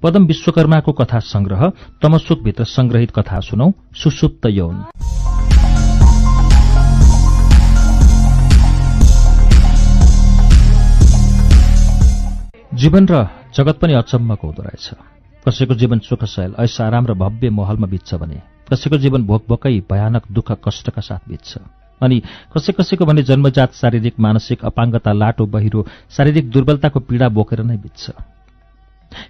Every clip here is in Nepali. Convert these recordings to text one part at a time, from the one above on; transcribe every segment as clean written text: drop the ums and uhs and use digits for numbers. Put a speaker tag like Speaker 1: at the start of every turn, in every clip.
Speaker 1: पदम विश्वकर्माको कथा संग्रह तमसुकभित्र संग्रहित कथा सुनौ सुसुप्त यौन। जीवन र जगत पनि अचम्मको हुँदो रहेछ। कसैको जीवन सुखशैल ऐश आराम र भव्य महलमा बित्छ भने कसैको जीवन भोकभोकै भयानक दुःख कष्टका साथ बित्छ। अनि कसैको भने जन्मजात शारीरिक मानसिक अपाङ्गता लाटो बहिरो शारीरिक दुर्बलताको पीडा बोकेर नै बित्छ।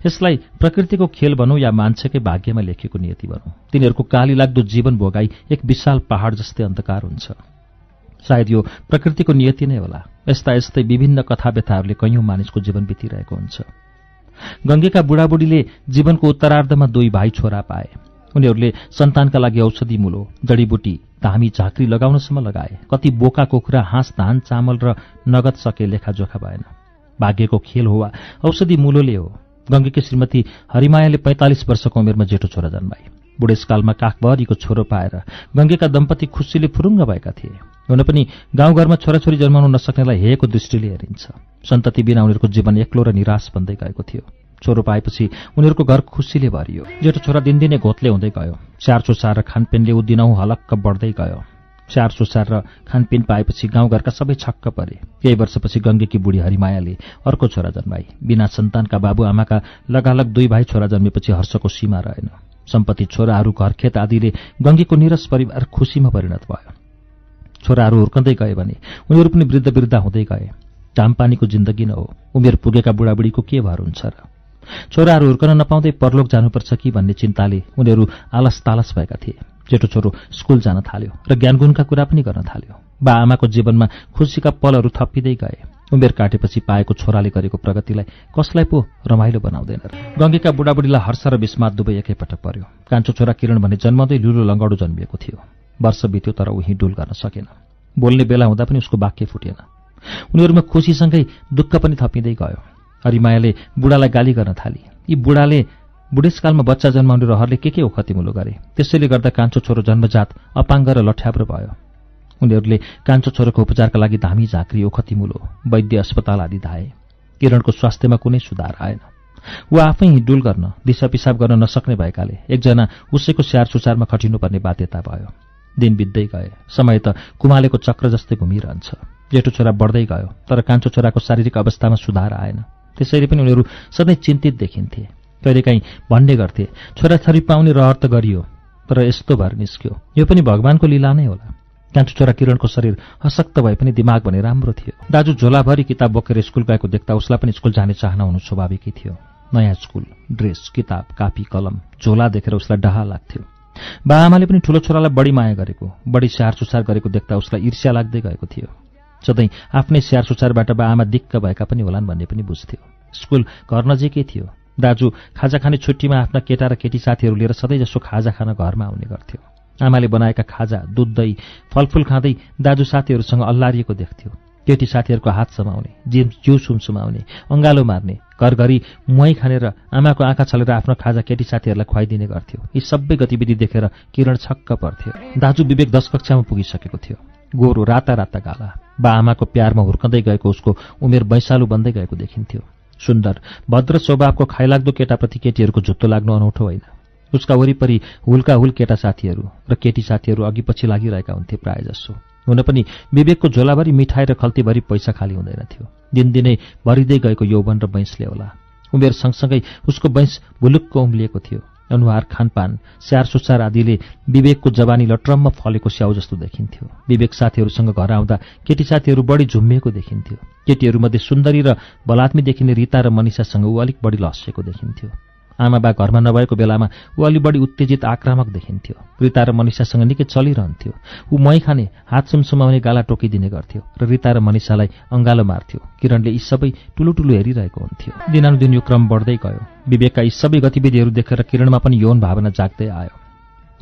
Speaker 1: यसलाई प्रकृतिको खेल भनौं या मान्छेकै भाग्यमा लेखिएको नियति भनौं। तिनीहरूको काली लाग्दो जीवन भोगाई एक विशाल पहाड जस्तै अन्धकार हुन्छ। सायद यो प्रकृतिको नियति नै होला। यस्ता यस्तै विभिन्न कथा व्यथाहरूले कैयौं मानिसको जीवन बितिरहेको हुन्छ। गङ्गेका बुढाबुढीले जीवनको उत्तरार्धमा 2 भाइ छोरा पाए। उनीहरूले सन्तानका लागि औषधि मूलो जडीबुटी धामी झाँक्री लगाउनसम्म लगाए। कति बोका कुखुरा हाँस धान चामल र नगद सके लेखाजोखा भएन। भाग्यको खेल हो वा औषधि मूलोले हो। गङ्गेकी श्रीमती हरिमायाले 45 वर्षको उमेरमा जेठो छोरा जन्माए। बुढेसकालमा काखभरिको छोरो पाएर गङ्गेका दम्पति खुसीले फुरुङ्ग भएका थिए। हुन पनि गाउँघरमा छोराछोरी जन्माउन नसक्नेलाई हेको दृष्टिले हेरिन्छ। सन्तति बिना उनीहरूको जीवन एक्लो र निराश बन्दै गएको थियो। छोरो पाएपछि उनीहरूको घर खुसीले भरियो। जेठो छोरा दिनदिनै घोत्ले हुँदै गयो। स्याहार सुसार र खानपिनले ऊ दिनहुँ हलक्क बढ्दै गयो। स्याहार सुसार र खानपिन पाएपछि गाउँघरका सबै छक्क परे। केही वर्षपछि गङ्गेकी बुढी हरिमायाले अर्को छोरा जन्माई। बिना सन्तानका बाबुआमाका लगालग 2 भाइ छोरा जन्मेपछि हर्षको सीमा रहेन। सम्पत्ति छोराहरू घरखेत आदिले गङ्गेको निरस परिवार खुसीमा परिणत भयो। छोराहरू हुर्कँदै गए भने उनीहरू पनि वृद्ध हुँदै गए। घामपानीको जिन्दगी न हो। उमेर पुगेका बुढाबुढीको के भर हुन्छ र। छोराहरू हुर्कन नपाउँदै परलोक जानुपर्छ कि भन्ने चिन्ताले उनीहरू आलस तालस भएका थिए। जेठो छोरो स्कुल जान थाल्यो र ज्ञानगुणका कुरा पनि गर्न थाल्यो। बा आमाको जीवनमा खुसीका पलहरू थपिँदै गए। उमेर काटेपछि पाएको छोराले गरेको प्रगतिलाई कसलाई पो रमाइलो बनाउँदैन र। गङ्गेका बुढाबुढीलाई हर्ष र विस्मात दुवै एकैपटक पर्यो। कान्छो छोरा किरण भने जन्माउँदै लुलो लङ्गडो जन्मिएको थियो। वर्ष बित्यो तर ऊ हिँडुल गर्न सकेन। बोल्ने बेला हुँदा पनि उसको वाक्य फुटेन। उनीहरूमा खुसीसँगै दुःख पनि थपिँदै गयो। हरिमायाले बुढालाई गाली गर्न थाली। यी बुढाले बुढेसकालमा बच्चा जन्माउने रहरले के ओखतिमुलो गरे। त्यसैले गर्दा कान्छो छोरो जन्मजात अपाङ्ग र लठ्याब्रो भयो। उनीहरूले कान्छो छोरोको उपचारका लागि धामी झाँक्री ओखतिमुलो वैद्य अस्पताल आदि धाए। किरणको स्वास्थ्यमा कुनै सुधार आएन। ऊ आफै हिँडुल गर्न दिशा पिसाब गर्न नसक्ने भएकाले एकजना उसैको स्याहार सुसारमा खटिनुपर्ने बाध्यता भयो। दिन बित्दै गए। समय त कुमालेको चक्र जस्तै घुमिरहन्छ। जेठो छोरा बढ्दै गयो तर कान्छो छोराको शारीरिक अवस्थामा सुधार आएन। त्यसैले पनि उनीहरू सधैँ चिन्तित देखिन्थे। कहिलेकाहीँ भन्ने गर्थे छोराछोरी पाउने रहर त गरियो तर यस्तो भएर निस्क्यो। यो पनि भगवानको लीला नै होला। कान्छो छोरा किरणको शरीर अशक्त भए पनि दिमाग भने राम्रो थियो। दाजु झोलाभरि किताब बोकेर स्कुल गएको देख्दा उसलाई पनि स्कुल जाने चाहना हुनु स्वाभाविकै थियो। नयाँ स्कुल ड्रेस किताब कापी कलम झोला देखेर उसलाई डहा लाग्थ्यो। बाआमाले पनि ठूलो छोरालाई बढी माया गरेको बढी स्याहार सुसार गरेको देख्दा उसलाई ईर्ष्या लाग्दै गएको थियो। सधैँ आफ्नै स्याहार सुसारबाट बाआमा दिक्क भएका पनि होलान् भन्ने पनि बुझ्थ्यो। स्कुल घर नजिकै थियो। दाजु खाजा खाने छुट्टीमा आफ्ना केटा र केटी साथीहरू लिएर सधैँ जसो खाजा खान घरमा आउने गर्थ्यो। आमाले बनाएका खाजा दुध दही फलफूल खाँदै दाजु साथीहरूसँग अल्लारिएको देख्थ्यो। केटी साथीहरूको हात समाउने जिउ सुमसुमाउने अङ्गालो मार्ने घरघरि मुहाई खानेर आमाको आँखा छलेर आफ्नो खाजा केटी साथीहरूलाई खुवाइदिने गर्थ्यो। यी सबै गतिविधि देखेर किरण छक्क पर्थ्यो। दाजु विवेक 10 कक्षामा पुगिसकेको थियो। गोरो राता राता गाला बा आमाको प्यारमा हुर्कँदै गएको उसको उमेर वैशालु बन्दै गएको देखिन्थ्यो। सुन्दर भद्र स्वभावको खाइलाग्दो केटाप्रति केटीहरूको झुत्तो लाग्नु अनौठो होइन। उसका वरिपरि हुल्का हुल केटा साथीहरू र केटी साथीहरू अघि पछि लागिरहेका हुन्थे प्राय जसो। हुन पनि विवेकको झोलाभरि मिठाई र खल्तीभरि पैसा खाली हुँदैन थियो। दिनदिनै भरिँदै गएको यौवन र बैंसले होला। उमेर सँगसँगै उसको बैंस भुलुक्क उम्लिएको थियो। अनुहार खानपान स्याहार सुसार आदिले विवेकको जवानी लट्रम्म फलेको स्याउ जस्तो देखिन्थ्यो। विवेक साथीहरूसँग घर आउँदा केटी साथीहरू बढी झुम्मिएको देखिन्थ्यो। केटीहरूमध्ये सुन्दरी र बलात्मी देखिने रिता र मनिषासँग ऊ अलिक बढी लस्सेको देखिन्थ्यो। आमाबा घरमा नभएको बेलामा ऊ अलि बढी उत्तेजित आक्रामक देखिन्थ्यो। रिता र मनिषासँग निकै चलिरहन्थ्यो। ऊ मही खाने हात सुमसुमाउने गाला टोकिदिने गर्थ्यो र रिता र मनिषालाई अङ्गालो मार्थ्यो। किरणले यी सबै ठुलो हेरिरहेको हुन्थ्यो। दिनानुदिन यो क्रम बढ्दै गयो। विवेकका यी सबै गतिविधिहरू देखेर किरणमा पनि यौन भावना जाग्दै आयो।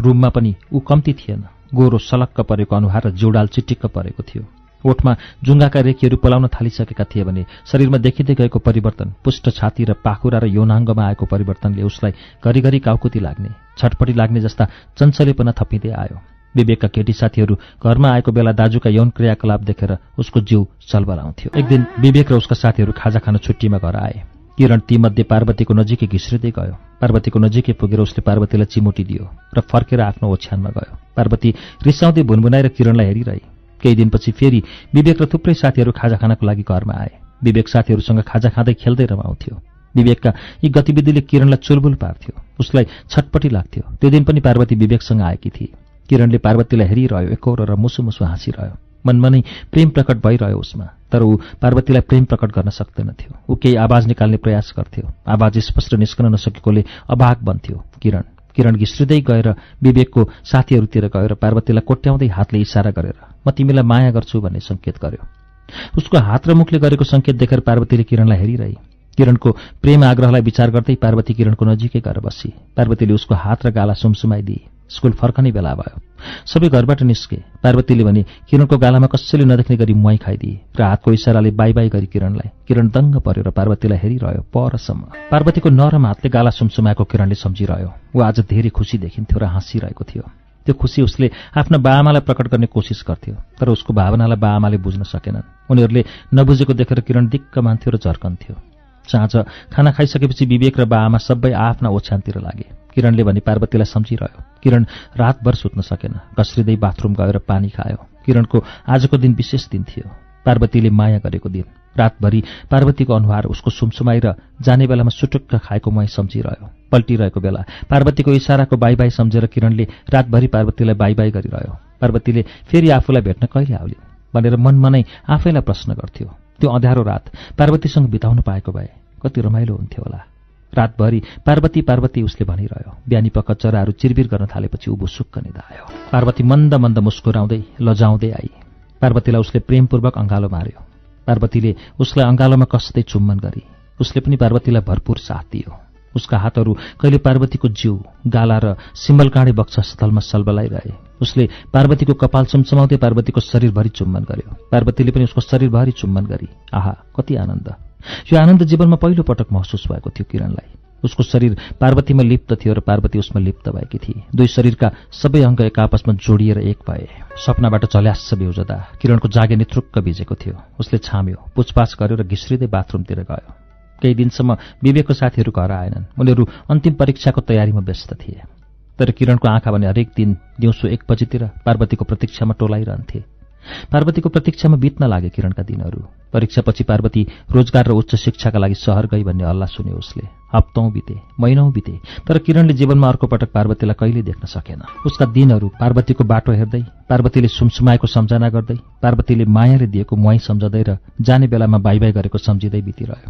Speaker 1: रुममा पनि ऊ कम्ती थिएन। गोरो सलक्क परेको अनुहार र जिउडाल चिटिक्क परेको थियो। ओठमा जुङ्गाका रेखीहरू पलाउन थालिसकेका थिए भने शरीरमा देखिँदै गएको परिवर्तन पुष्ट छाती र पाखुरा र यौनाङ्गमा आएको परिवर्तनले उसलाई घरिघरि काउकुती लाग्ने छटपटी लाग्ने जस्ता चञ्चलेपना थपिँदै आयो। विवेकका केटी साथीहरू घरमा आएको बेला दाजुका यौन क्रियाकलाप देखेर उसको जिउ चलबलाउँथ्यो। एक दिन विवेक र उसका साथीहरू खाजा खान छुट्टीमा घर आए। किरण तीमध्ये पार्वतीको नजिकै घिस्रिँदै गयो। पार्वतीको नजिकै पुगेर उसले पार्वतीलाई चिमुटी दियो र फर्केर आफ्नो ओछ्यानमा गयो। पार्वती रिसाउँदै भुनभुनाएर किरणलाई हेरिरही। केही दिनपछि फेरि विवेक र थुप्रै साथीहरू खाजा खानको लागि घरमा आए। विवेक साथीहरूसँग खाजा खाँदै खेल्दै रमाउँथ्यो। विवेकका यी गतिविधिले किरणलाई चुलबुल पार्थ्यो। उसलाई छटपटी लाग्थ्यो। त्यो दिन पनि पार्वती विवेकसँग आएकी थिए। किरणले पार्वतीलाई हेरिरह्यो, एकोहोरो र मुसु मुसु हाँसिरह्यो। मनमा नै प्रेम प्रकट भइरह्यो उसमा। तर ऊ पार्वतीलाई प्रेम प्रकट गर्न सक्दैनथ्यो। ऊ केही आवाज निकाल्ने प्रयास गर्थ्यो। आवाज स्पष्ट निस्कन नसकेकोले अभाग बन्थ्यो। किरण घिस्रिँदै गएर विवेकको साथीहरूतिर गयो र पार्वतीलाई कोट्याउँदै हातले इसारा गरेर म तिमीलाई माया गर्छु भन्ने संकेत गर्यो। उसको हात र मुखले गरेको संकेत देखेर पार्वतीले किरणलाई हेरिरही। किरणको प्रेम आग्रहलाई विचार गर्दै पार्वती किरणको नजिकै गएर बसी। पार्वतीले उसको हात र गाला सुमसुमाइदिए। स्कुल फर्कने बेला भयो। सबै घरबाट निस्के। पार्वतीले भने किरणको गालामा कसैले नदेख्ने गरी मुहाई खाइदिए र हातको इसाराले बाई बाई गरी किरणलाई। किरण दङ्ग पर्यो र पार्वतीलाई हेरिरह्यो परसम्म। पार्वतीको नरम हातले गाला सुमसुमाएको किरणले सम्झिरह्यो। ऊ आज धेरै खुसी देखिन्थ्यो र हाँसिरहेको थियो। त्यो खुसी उसले आफ्ना बाआमालाई प्रकट गर्ने कोसिस गर्थ्यो, तर उसको भावनालाई बाआमाले बुझ्न सकेनन्। उनीहरूले नबुझेको देखेर किरण दिक्क मान्थ्यो र झर्कन्थ्यो। साँझ खाना खाइसकेपछि विवेक र बाआमा सबै आफ्ना ओछ्यानतिर लागे। किरणले भने पार्वतीलाई सम्झिरह्यो। किरण रातभर सुत्न सकेन। कसरिँदै बाथरुम गएर पानी खायो। किरणको आजको दिन विशेष दिन थियो। पार्वतीले माया गरेको दिन। रातभरि पार्वतीको अनुहार उसको सुमसुमाई र जाने बेलामा सुटुक्क खाएको मुहाई सम्झिरह्यो। पल्टिरहेको बेला पार्वतीको इसाराको बाई बाई सम्झेर किरणले रातभरि पार्वतीलाई बाई बाई गरिरह्यो। पार्वतीले फेरि आफूलाई भेट्न कहिले आउलिन् भनेर मनमा नै आफैलाई प्रश्न गर्थ्यो। त्यो अँध्यारो रात पार्वतीसँग बिताउनु पाएको भए कति रमाइलो हुन्थ्यो होला। रातभरि पार्वती पार्वती उसले भनिरह्यो। बिहानी पख चराहरू चिरबिर गर्न थालेपछि ऊ भुसुक्क निदायो। पार्वती मन्द मन्द मुस्कुराउँदै लजाउँदै आई। पार्वतीलाई उसले प्रेमपूर्वक अँगालो मार्यो। पार्वतीले उसलाई अँगालोमा कस्दै चुम्बन गरी। उसले पनि पार्वतीलाई भरपूर साथ दियो। उसका हातहरू कहिले पार्वतीको जिउ, गाला र सिम्बलकाँडे वक्षस्थलमा सलबलाइरहे। उसले पार्वतीको कपाल चुम्चुमाउँदै पार्वतीको शरीरभरि चुम्बन गर्यो। पार्वतीले पनि उसको शरीरभरि चुम्बन गरी। आहा, कति आनन्द! यो आनन्द जीवनमा पहिलो पटक महसुस भएको थियो किरणलाई। उसको शरीर पार्वतीमा लिप्त थियो र पार्वती उसमा लिप्त भएकी थिए। दुई शरीरका सबै अङ्ग एक आपसमा जोडिएर एक भए। सपनाबाट चल्यास्स बेउजदा किरणको जागे नित्रुक्क भिजेको थियो। उसले छाम्यो, पुछपाछ गर्यो र घिस्रिँदै बाथरुमतिर गयो। केही दिनसम्म विवेकको साथीहरू घर आएनन्। उनीहरू अन्तिम परीक्षाको तयारीमा व्यस्त थिए। तर किरणको आँखा भने हरेक दिन दिउँसो 1 बजेतिर पार्वतीको प्रतीक्षामा टोलाइरहन्थे। पार्वतीको प्रतीक्षामा बित्न लागे किरणका दिनहरू। परीक्षापछि पार्वती रोजगार र उच्च शिक्षाका लागि शहर गई भन्ने हल्ला सुन्यो उसले। हप्तौं बिते, महिनौं बिते, तर किरणले जीवनमा अर्को पटक पार्वतीलाई कहिले देख्न सकेन। उसका दिनहरू पार्वतीको बाटो हेर्दै, पार्वतीले सुमसुमाएको सम्झना गर्दै, पार्वतीले मायाले दिएको मुहाई सम्झँदै र जाने बेलामा बाई बाई गरेको सम्झिँदै बितिरह्यो।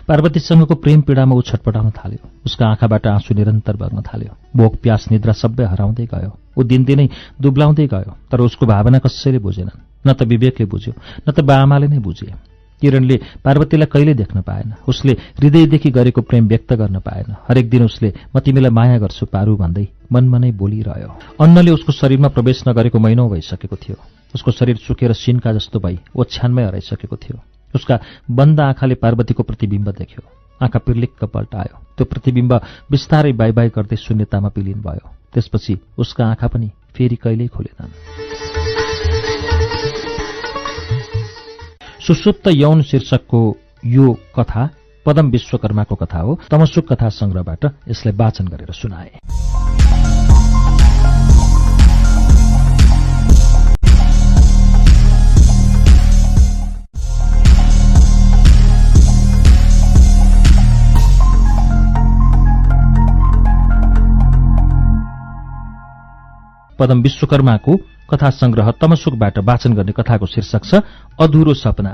Speaker 1: पार्वतीसँगको प्रेम पीडामा ऊ छटपटाउन थाल्यो। उसका आँखाबाट आँसु निरन्तर बग्न थाल्यो। भोक प्यास निद्रा सबै हराउँदै गयो। ऊ दिनदिनै दुब्लाउँदै गयो। तर उसको भावना कसैले बुझेनन्। न त विवेकले बुझ्यो, न त बाआमाले नै बुझे। किरणले पार्वतीलाई कहिले देख्न पाएन। उसले हृदयदेखि गरेको प्रेम व्यक्त गर्न पाएन। हरेक दिन उसले म तिमीलाई माया गर्छु पारु भन्दै मनमा नै बोलिरह्यो। अन्नले उसको शरीरमा प्रवेश नगरेको महिनौं भइसकेको थियो। उसको शरीर सुकेर सिन्का जस्तो भई ओछ्यानमै हराइसकेको थियो। उसका बन्द आँखाले पार्वतीको प्रतिबिम्ब देख्यो। आँखा पिर्लिक्क पल्टायो। त्यो प्रतिबिम्ब बिस्तारै बाई बाई गर्दै शून्यतामा विलीन भयो। त्यसपछि उसका आँखा पनि फेरि कहिल्यै खुलेनन्। सुसुप्त यौन शीर्षकको यो कथा पदम विश्वकर्माको कथा हो। तमसुक कथा संग्रहबाट यसलाई वाचन गरेर सुनाए। पदम विश्वकर्माको कथा संग्रह तमसुकबाट वाचन गर्ने कथाको शीर्षक छ अधुरो सपना।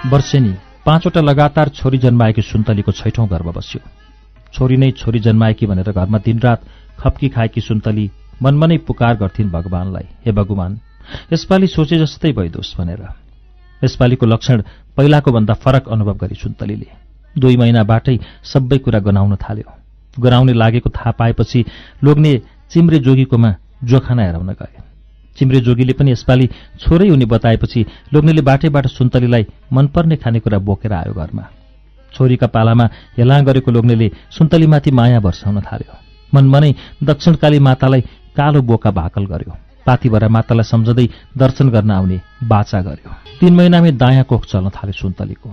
Speaker 1: वर्षेनी 5वटा लगातार छोरी जन्माएकी सुन्तलीको 6औं गर्भ बस्यो। छोरी नै छोरी जन्माएकी भनेर घरमा दिनरात खप्की खाएकी सुन्तली मनमा नै पुकार गर्थिन् भगवानलाई, हे भगवान, यसपालि सोचे जस्तै भइदोस् भनेर। यसपालिको लक्षण पहिलाको भन्दा फरक अनुभव गरी सुन्तलीले 2 महिनाबाटै सबै कुरा गनाउन थाल्यो। गनाउने लागेको थाहा पाएपछि लोग्ने चिम्रे जोगीकोमा जोखाना हेराउन गए। चिम्रे जोगीले पनि यसपालि छोरै हुने बताएपछि लोग्नेले बाटैबाट सुन्तलीलाई मनपर्ने खानेकुरा बोकेर आयो घरमा। छोरीका पालामा हेलाङ गरेको लोग्नेले सुन्तलीमाथि माया वर्षाउन थाल्यो। मनमा नै दक्षिणकाली मातालाई कालो बोका भाकल गर्यो। पातीभरा मातालाई सम्झँदै दर्शन गर्न आउने बाचा गर्यो। 3 महिनामै दायाँ कोख चल्न थाल्यो सुन्तलीको।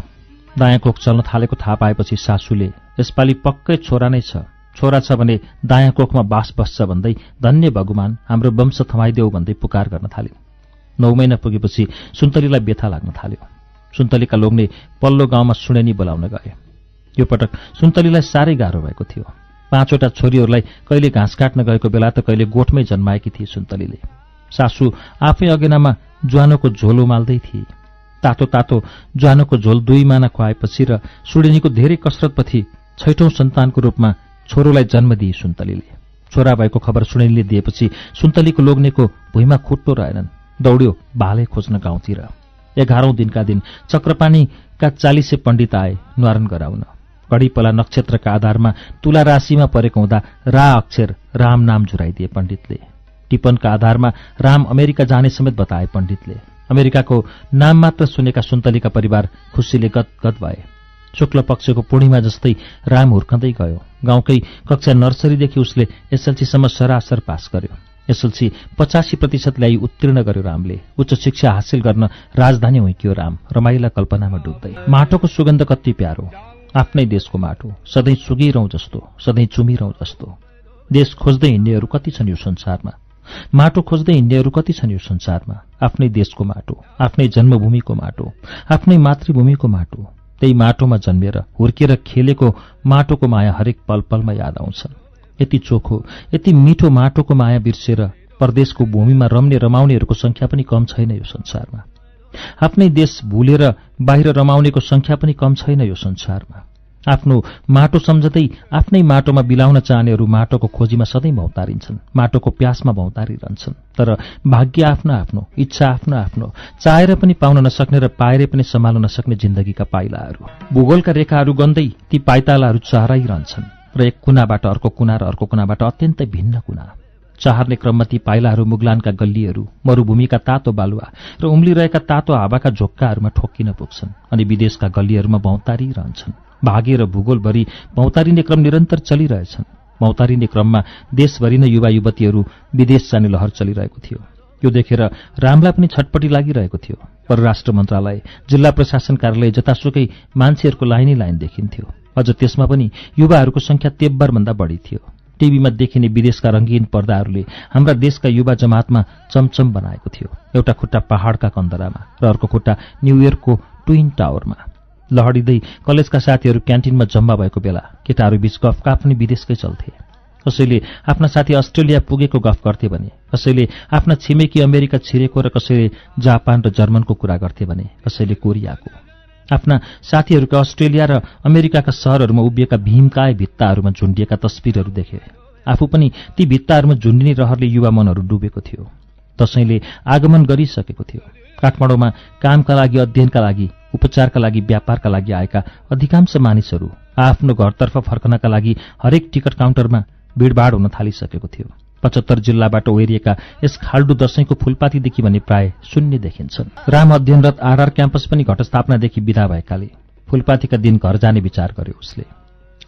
Speaker 1: दायाँ कोख चल्न थालेको थाहा पाएपछि सासूले यसपालि पक्कै छोरा नै छ, छोरा छ भने दायाँ कोखमा बास बस्छ भन्दै धन्य भगवान हाम्रो वंश थमाइदेऊ भन्दै पुकार गर्न थाले। 9 महिना पुगेपछि सुन्तलीलाई व्यथा लाग्न थाल्यो। सुन्तलीका लोग्ने पल्लो गाउँमा सुडेनी बोलाउन गए। यो पटक सुन्तलीलाई साह्रै गाह्रो भएको थियो। 5वटा छोरीहरूलाई कहिले घाँस काट्न गएको बेला त कहिले गोठमै जन्माएकी थिए सुन्तलीले। सासू आफै अगेनामा ज्वानोको झोल उमाल्दै थिए। तातो तातो ज्वानोको झोल 2 माना खुवाएपछि र सुडेनीको धेरै कसरतपछि 6औं सन्तानको रूपमा छोरोलाई जन्म दिए सुन्तलीले। छोरा भएको खबर सुडेनीले दिएपछि सुन्तलीको लोग्नेको भुइँमा खुट्टो रहेनन्। दौड्यो भाले खोज्न गाउँतिर। 11औं दिनका दिन चक्रपानीका 40 पण्डित आए न्वारण गराउन। घडीपला नक्षत्रका आधारमा तुला राशिमा परेको हुँदा रा अक्षर राम नाम झुराइदिए पण्डितले। टिप्पणका आधारमा राम अमेरिका जाने समेत बताए पण्डितले। अमेरिकाको नाम मात्र सुनेका सुन्तलीका परिवार खुसीले गदगद भए। शुक्ल पक्षको पूर्णिमा जस्तै राम हुर्कँदै गयो। गाउँकै कक्षा नर्सरीदेखि उसले एसएलसीसम्म सरासर पास गर्यो। एसएलसी 85% ल्याई उत्तीर्ण गर्यो रामले। उच्च शिक्षा हासिल गर्न राजधानी हुइक्यो राम रमाइला कल्पनामा डुब्दै। माटोको सुगन्ध कति प्यारो, आफ्नै देशको माटो, सधैँ सुगिरौँ जस्तो, सधैँ चुमिरौँ जस्तो। देश खोज्दै हिँड्नेहरू कति छन् यो संसारमा, माटो खोज्दै हिँड्नेहरू कति छन् यो संसारमा। आफ्नै देशको माटो, आफ्नै जन्मभूमिको माटो, आफ्नै मातृभूमिको माटो, त्यही माटोमा जन्मेर हुर्किएर खेलेको माटोको माया हरेक पल पलमा याद आउँछ। यति चोखो, यति मिठो माटोको माया बिर्सेर परदेशको भूमिमा रम्ने रमाउनेहरूको संख्या पनि कम छैन यो संसारमा। आफ्नै देश भुलेर बाहिर रमाउनेको संख्या पनि कम छैन यो संसारमा। आफ्नो माटो सम्झँदै आफ्नै माटोमा बिलाउन चाहनेहरू माटोको खोजीमा सधैँ भौतारिन्छन्, माटोको प्यासमा भौतारिरहन्छन्। तर भाग्य आफ्नो आफ्नो, इच्छा आफ्नो आफ्नो, चाहेर पनि पाउन नसक्ने र पाएरै पनि सम्हाल्न नसक्ने जिन्दगीका पाइलाहरू। भूगोलका रेखाहरू गन्दै ती पाइतालाहरू चहराइरहन्छन् र एक कुनाबाट अर्को कुना र अर्को कुनाबाट अत्यन्तै भिन्न कुना। चहार्ने क्रममा ती पाइलाहरू मुगलानका गल्लीहरू, मरुभूमिका तातो बालुवा र उम्लिरहेका तातो हावाका झोक्काहरूमा ठोक्किन पुग्छन् अनि विदेशका गल्लीहरूमा भौतारिरहन्छन्। भागे र भूगोलभरि भौतारिने क्रम निरन्तर चलिरहेछन्। भौतारिने क्रममा देशभरि नै युवा युवतीहरू विदेश जाने लहर चलिरहेको थियो। यो देखेर रामलाई पनि छटपटी लागिरहेको थियो। परराष्ट्र मन्त्रालय, जिल्ला प्रशासन कार्यालय, जतासुकै मान्छेहरूको लाइनै लाइन देखिन्थ्यो। अझ त्यसमा पनि युवाहरूको संख्या तेब्बरभन्दा बढी थियो। टिभीमा देखिने विदेशका रंगीन पर्दाहरूले हाम्रा देशका युवा जमातमा चमचम बनाएको थियो। एउटा खुट्टा पहाडका कन्दरामा र अर्को खुट्टा न्युयोर्कको ट्विन टावरमा। लहडिँदै कलेजका साथीहरू क्यान्टिनमा जम्मा भएको बेला केटाहरू बीच गफकाफ पनि विदेशकै चल्थे। कसैले आफ्ना साथी अस्ट्रेलिया पुगेको गफ गर्थे भने, कसैले आफ्ना छिमेकी अमेरिका छिरेको र कसैले जापान र जर्मनको कुरा गर्थे भने, कसैले कोरियाको। आफ्ना साथीहरूका अस्ट्रेलिया र अमेरिकाका शहरहरूमा उभिएका भीमकाय भित्ताहरूमा झुन्डिएका तस्बिरहरू देखे। आफू पनि ती भित्ताहरूमा झुन्डिने रहरले युवा मनहरू डुबेको थियो। दशैंले आगमन गरिसकेको थियो। काठमाडौँमा कामका लागि, अध्ययनका लागि, उपचारका लागि, व्यापारका लागि आएका अधिकांश मानिसहरू आफ्नो घरतर्फ फर्कनका लागि हरेक टिकट काउन्टरमा भिडभाड हुन थालिसकेको थियो। 75 जिल्लाबाट ओरिएका यस खाल्डो दशैंको फूलपातीदेखि भने प्राय शून्य देखिन्छन्। राम अध्ययनरत आरआर क्याम्पस पनि घटस्थापनादेखि विदा भएकाले फूलपातीका दिन घर जाने विचार गर्यो उसले।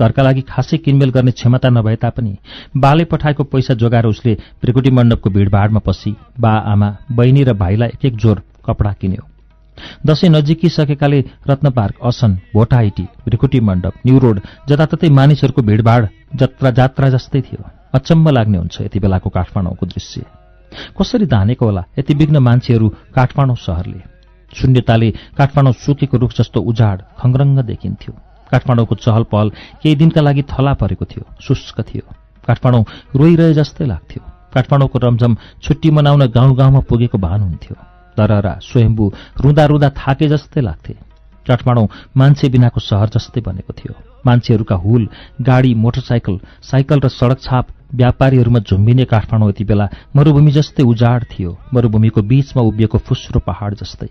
Speaker 1: घरका लागि खासै किनमेल गर्ने क्षमता नभए तापनि बाले पठाएको पैसा जोगाएर उसले भृकुटी मण्डपको भिडभाडमा पसी बा आमा, बहिनी र भाइलाई एक एक जोर कपडा किन्यो। दशैं नजिकिसकेकाले रत्न पार्क, असन, भोटाइटी, भृकुटी मण्डप, न्यू रोड जताततै मानिसहरूको भिडभाड जात्रा जस्तै थियो। अचम्म लाग्ने हुन्छ यति बेलाको काठमाडौँको दृश्य। कसरी धानेको होला यति विघ्न मान्छेहरू काठमाडौँ शहरले। शून्यताले काठमाडौँ सुकेको रुख जस्तो उजाड खङ्ग्रङ्ग देखिन्थ्यो। काठमाडौँको चहल पहल केही दिनका लागि थला परेको थियो, शुष्क थियो। काठमाडौँ रोइरहे जस्तै लाग्थ्यो। काठमाडौँको रमझम छुट्टी मनाउन गाउँ गाउँमा पुगेको भान हुन्थ्यो। दरहरा, स्वयम्भू रुँदा रुँदा थाके जस्तै लाग्थे। काठमाडौँ मान्छे बिनाको सहर जस्तै बनेको थियो। मान्छेहरूका हुल, गाडी, मोटरसाइकल, साइकल र सडक छाप व्यापारीहरूमा झुम्बिने काठमाडौँ यति बेला मरुभूमि जस्तै उजाड थियो। मरुभूमिको बीचमा उभिएको फुस्रो पहाड जस्तै।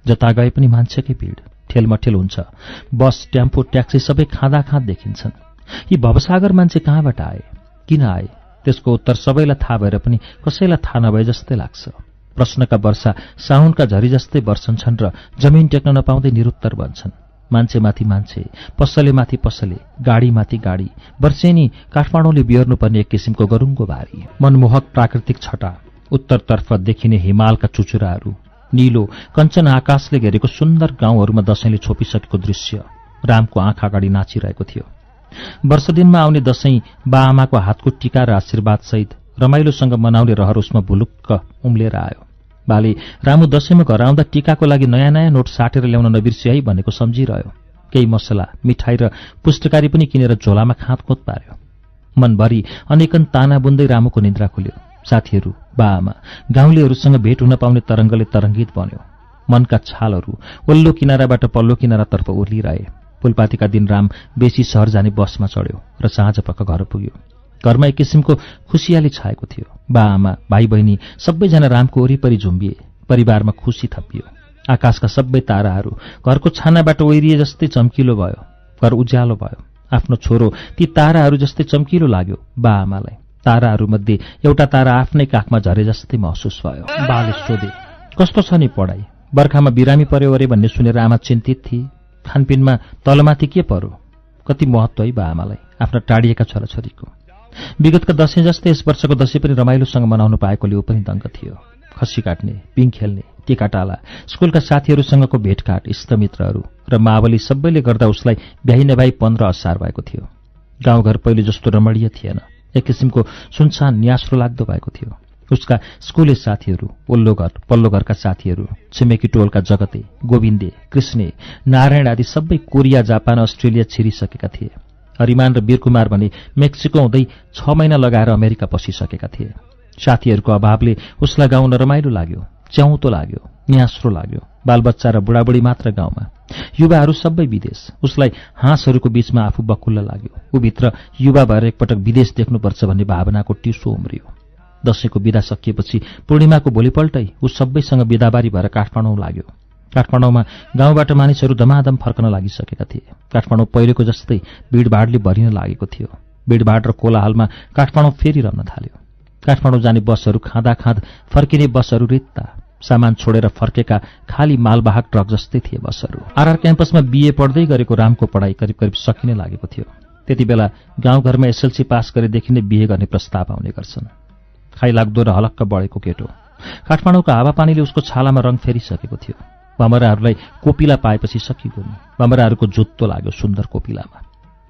Speaker 1: जता गए पनि मान्छेकै भिड, ठेलमठेल हुन्छ। बस, टेम्पो, ट्याक्सी सबै खाँदाखाँद देखिन्छन्। यी भवसागर मान्छे कहाँबाट आए, किन आए? त्यसको उत्तर सबैलाई थाहा भएर पनि कसैलाई थाहा नभए जस्तै लाग्छ। प्रश्नका वर्षा साउनका झरी जस्तै बर्सन्छन् र जमिन टेक्न नपाउँदै निरुत्तर बन्छन्। मान्छेमाथि मान्छे, पसलेमाथि पसले, गाडीमाथि गाडी, वर्षेनी काठमाडौँले बिहोर्नुपर्ने एक किसिमको गरुङ्गो भारी। मनमोहक प्राकृतिक छटा उत्तरतर्फ देखिने हिमालका चुचुराहरू, नीलो कञ्चन आकाशले घेरेको सुन्दर गाउँहरूमा दशैंले छोपिसकेको दृश्य रामको आँखा अगाडि नाचिरहेको थियो। वर्ष दिनमा आउने दशैं बाआमाको हातको टीका र आशीर्वादसहित रमाइलोसँग मनाउने रहर उसमा भुलुक्क उम्लेर आयो। बाले रामु दशैंमा घर आउँदा टीकाको लागि नयाँ नयाँ नोट साटेर ल्याउन नबिर्सियो है भनेको सम्झिरह्यो। केही मसला, मिठाई र पुष्टकारी पनि किनेर झोलामा खाँतखोत पार्यो। मनभरि अनेकन ताना बुन्दै रामुको निद्रा खुल्यो। साथीहरू, बाआमा, गाउँलेहरूसँग भेट हुन पाउने तरङ्गले तरङ्गित बन्यो। मनका छालहरू वल्लो किनाराबाट पल्लो किनारातर्फ ओर्लिरहे। फुलपातीका दिन राम बेसी सहर जाने बसमा चढ्यो र साँझपख घर पुग्यो। घरमा एक किसिमको खुसियाली छाएको थियो। बाआमा, भाइ बहिनी सबैजना रामको वरिपरि झुम्बिए। परिवारमा खुसी थपियो। आकाशका सबै ताराहरू घरको छानाबाट ओइरिए जस्तै चम्किलो भयो। घर उज्यालो भयो। आफ्नो छोरो ती ताराहरू जस्तै चम्किलो लाग्यो बाआमालाई। ताराहरूमध्ये एउटा तारा आफ्नै काखमा झरे जस्तै महसुस भयो। बाले सोधे, कस्तो छ नि पढाइ? बर्खामा बिरामी पर्यो अरे भन्ने सुनेर आमा चिन्तित थिए। खानपिनमा तलमाथि के पर्यो? कति महत्व है बाआमालाई आफ्ना टाढिएका छोराछोरीको। विगतका दशैं जस्तै यस वर्षको दशैं पनि रमाइलोसँग मनाउन पाएकोले ऊ पनि दङ्ग थियो। खसी काट्ने, पिङ खेल्ने, टिकाटाला, स्कुलका साथीहरूसँगको भेटघाट, इष्टमित्रहरू र मावली सबैले गर्दा उसलाई भ्याइ नभ्याइ 15 असार भएको थियो। गाउँघर पहिले जस्तो रमणीय थिएन। एक किसिमको सुनसान न्यास्रो लाग्दो भएको थियो। उसका स्कुले साथीहरू, ओल्लो घर पल्लो घरका साथीहरू, छिमेकी टोलका जगते, गोविन्दे, कृष्णे, नारायण आदि सबै कोरिया, जापान, अस्ट्रेलिया छिरिसकेका थिए। हरिमान र वीरकुमार भने मेक्सिको हुँदै 6 महिना लगाएर अमेरिका पसिसकेका थिए। साथीहरूको अभावले उसलाई गाउँ नरमाइलो लाग्यो, च्याउतो लाग्यो, न्यास्रो लाग्यो। बालबच्चा र बुढाबुढी मात्र गाउँमा, युवाहरू सबै विदेश। उसलाई हाँसहरूको बीचमा आफू बकुल्ल लाग्यो। ऊभित्र युवा भएर एकपटक विदेश देख्नुपर्छ भन्ने भावनाको टिसो उम्रियो। दशैंको बिदा सकिएपछि पूर्णिमाको भोलिपल्टै ऊ सबैसँग बिदाबारी भएर काठमाडौँ लाग्यो। काठमाडौँमा गाउँबाट मानिसहरू दमादम फर्कन लागिसकेका थिए। काठमाडौँ पहिलेको जस्तै भिडभाडले भरिन लागेको थियो। भिडभाड र कोलाहलमा काठमाडौँ फेरि रम्न थाल्यो। काठमाडौँ जाने बसहरू खाँदाखाँद फर्किने बसहरू रित्ता, सामान छोडेर फर्केका खाली मालवाहक ट्रक जस्तै थिए बसहरू। आरआर क्याम्पसमा बीए पढ्दै गरेको रामको पढाइ करिब करिब सकिने लागेको थियो। त्यति बेला गाउँघरमा एसएलसी पास गरेदेखि नै बीए गर्ने प्रस्ताव आउने गर्छन्। खाइलाग्दो र हलक्क बढेको केटो। काठमाडौँको हावापानीले उसको छालामा रङ फेरिसकेको थियो। भमराहरूलाई कोपिला पाएपछि सकिगयो नि। भमराहरूको जुत्तो लाग्यो सुन्दर कोपिलामा।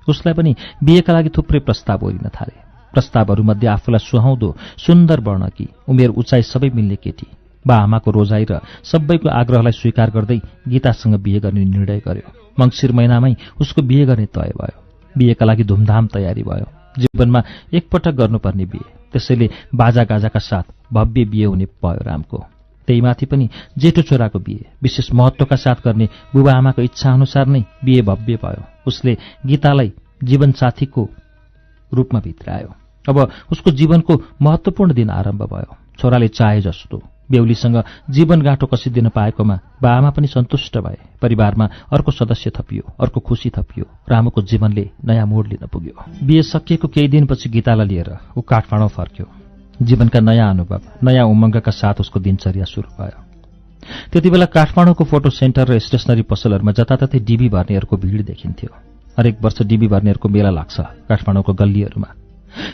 Speaker 1: उसलाई पनि बीएका लागि थुप्रै प्रस्ताव ओरिन थाले। प्रस्तावहरूमध्ये आफूलाई सुहाउँदो, सुन्दर वर्णकी, उमेर उचाइ सबै मिल्ने केटी, बाआमाको रोजाइ र सबैको आग्रहलाई स्वीकार गर्दै गीतासँग बिहे गर्ने निर्णय गर्यो। मङ्सिर महिनामै उसको बिहे गर्ने तय भयो। बिहेका लागि धुमधाम तयारी भयो। जीवनमा एकपटक गर्नुपर्ने बिहे, त्यसैले बाजागाजाका साथ भव्य बिहे हुने भयो रामको। त्यहीमाथि पनि जेठो छोराको बिहे विशेष महत्त्वका साथ गर्ने बुबा आमाको इच्छा अनुसार नै बिहे भव्य भयो। उसले गीतालाई जीवनसाथीको रूपमा भित्रायो। अब उसको जीवनको महत्त्वपूर्ण दिन आरम्भ भयो। छोराले चाहे जस्तो बेहुलीसँग जीवनगाँठो कसिदिन पाएकोमा बाआमा पनि सन्तुष्ट भए। परिवारमा अर्को सदस्य थपियो, अर्को खुसी थपियो। रामुको जीवनले नयाँ मोड लिन पुग्यो। बिहे सकिएको केही दिनपछि गीतालाई लिएर ऊ काठमाडौँ फर्क्यो। जीवनका नयाँ अनुभव, नयाँ उमङ्गका साथ उसको दिनचर्या सुरु भयो। त्यतिबेला काठमाडौँको फोटो सेन्टर र स्टेसनरी पसलहरूमा जताततै डिबी भर्नेहरूको भिड देखिन्थ्यो। हरेक वर्ष डिबी भर्नेहरूको मेला लाग्छ काठमाडौँको गल्लीहरूमा,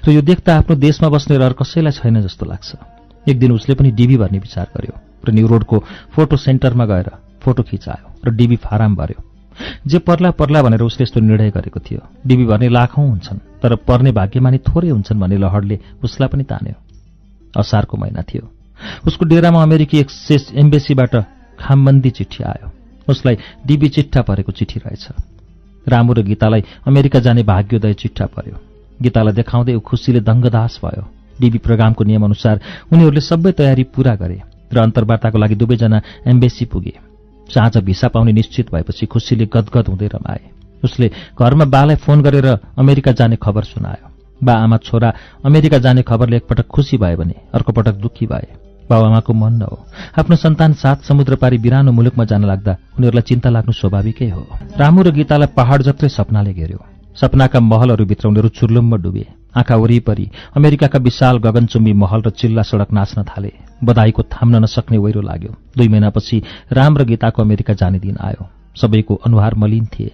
Speaker 1: र यो देख्दा आफ्नो देशमा बस्ने रहर कसैलाई छैन जस्तो लाग्छ। एक दिन उसले पनि डिबी भर्ने विचार गर्यो र न्यू रोडको फोटो सेन्टरमा गएर फोटो खिचायो र डिबी फारम भर्यो। जे पर्ला पर्ला भनेर उसले यस्तो निर्णय गरेको थियो। डिबी भर्ने लाखौं हुन्छन्, तर पर्ने भाग्यमानी थोरै हुन्छन् भन्ने लहरले उसलाई पनि तान्यो। असारको महिना थियो। उसको डेरामा अमेरिकी एम्बेसीबाट खामबन्दी चिठी आयो। उसलाई डिबी चिट्ठा परेको चिठी रहेछ। रामु र गीतालाई अमेरिका जाने भाग्योदय चिट्ठा पर्यो। गीतालाई देखाउँदै ऊ खुसीले दङ्गदास भयो। डिबी प्रोग्रामको नियमअनुसार उनीहरूले सबै तयारी पूरा गरे र अन्तर्वार्ताको लागि दुवैजना एम्बेसी पुगे। साँझ भिसा पाउने निश्चित भएपछि खुसीले गदगद हुँदै रमाए। उसले घरमा बालाई फोन गरेर अमेरिका जाने खबर सुनायो। बा आमा छोरा अमेरिका जाने खबरले एकपटक खुसी भए भने अर्कोपटक दुःखी भए। बाबुआमाको मन न हो। आफ्नो सन्तान 7 समुद्र पारी बिरानो मुलुकमा जान लाग्दा उनीहरूलाई चिन्ता लाग्नु स्वाभाविकै हो। रामु र गीतालाई पहाड जत्रै सपनाले घेर्यो। सपनाका महलहरूभित्र उनीहरू चुर्लुम्म डुबे। आँखा वरिपरि अमेरिकाका विशाल गगनचुम्बी महल र चिल्ला सडक नाच्न थाले। बधाईको थाम्न नसक्ने वैरो लाग्यो। 2 महिनापछि राम र गीताको अमेरिका जाने दिन आयो। सबैको अनुहार मलिन थिए।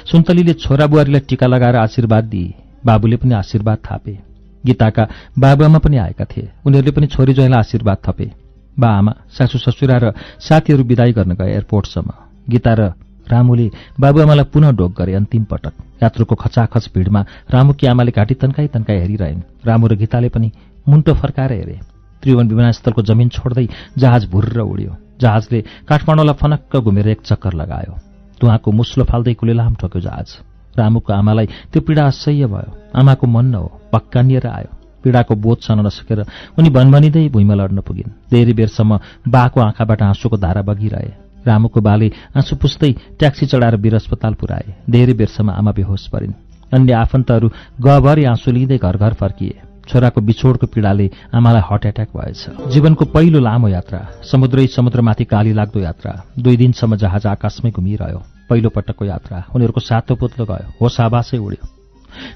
Speaker 1: सुन्तलीले छोरा बुहारीलाई टीका लगाएर आशीर्वाद दिए। बाबुले पनि आशीर्वाद थापे। गीताका बाबुआमा पनि आएका थिए। उनीहरूले पनि छोरी ज्वाइँलाई आशीर्वाद थपे। बा आमा, सासू ससुरा र साथीहरू बिदाई गर्न गए एयरपोर्टसम्म। गीता र रामुले बाबुआमालाई पुनः ढोक गरे अन्तिम पटक। यात्रुको खचाखच भिडमा रामुकी आमाले घाँटी तन्काई तन्काई हेरिरहन्। रामु र गीताले पनि मुन्टो फर्काएर हेरे। त्रिभुवन विमानस्थलको जमिन छोड्दै जहाज भुर्र उड्यो। जहाजले काठमाडौँलाई फनक्क घुमेर एक चक्कर लगायो। धुवाको मुस्लो फाल्दै कुलेलाम ठोक्यो जहाज। रामुको आमालाई त्यो पीडा असह्य भयो। आमाको मन न हो, पक्कानिएर आयो। पीडाको बोझ सहन नसकेर उनी भनभनिँदै भुइँमा लड्न पुगिन्। धेरै बेरसम्म बाको आँखाबाट आँसुको धारा बगिरहे। रामुको बाले आँसु पुस्दै ट्याक्सी चढाएर वीर अस्पताल पुर्याए। धेरै बेरसम्म आमा बेहोस परिन्। अन्य आफन्तहरू गहभरि आँसु लिँदै घर घर फर्किए। छोराको बिछोडको पीडाले आमालाई हार्ट एट्याक भएछ। जीवनको पहिलो लामो यात्रा, समुद्रै समुद्रमाथि काली लाग्दो यात्रा। 2 दिनसम्म जहाज आकाशमै घुमिरह्यो। पहिलो पटकको यात्रा। उनीहरूको सातो पुत्लो गयो, होस आभासै उड्यो।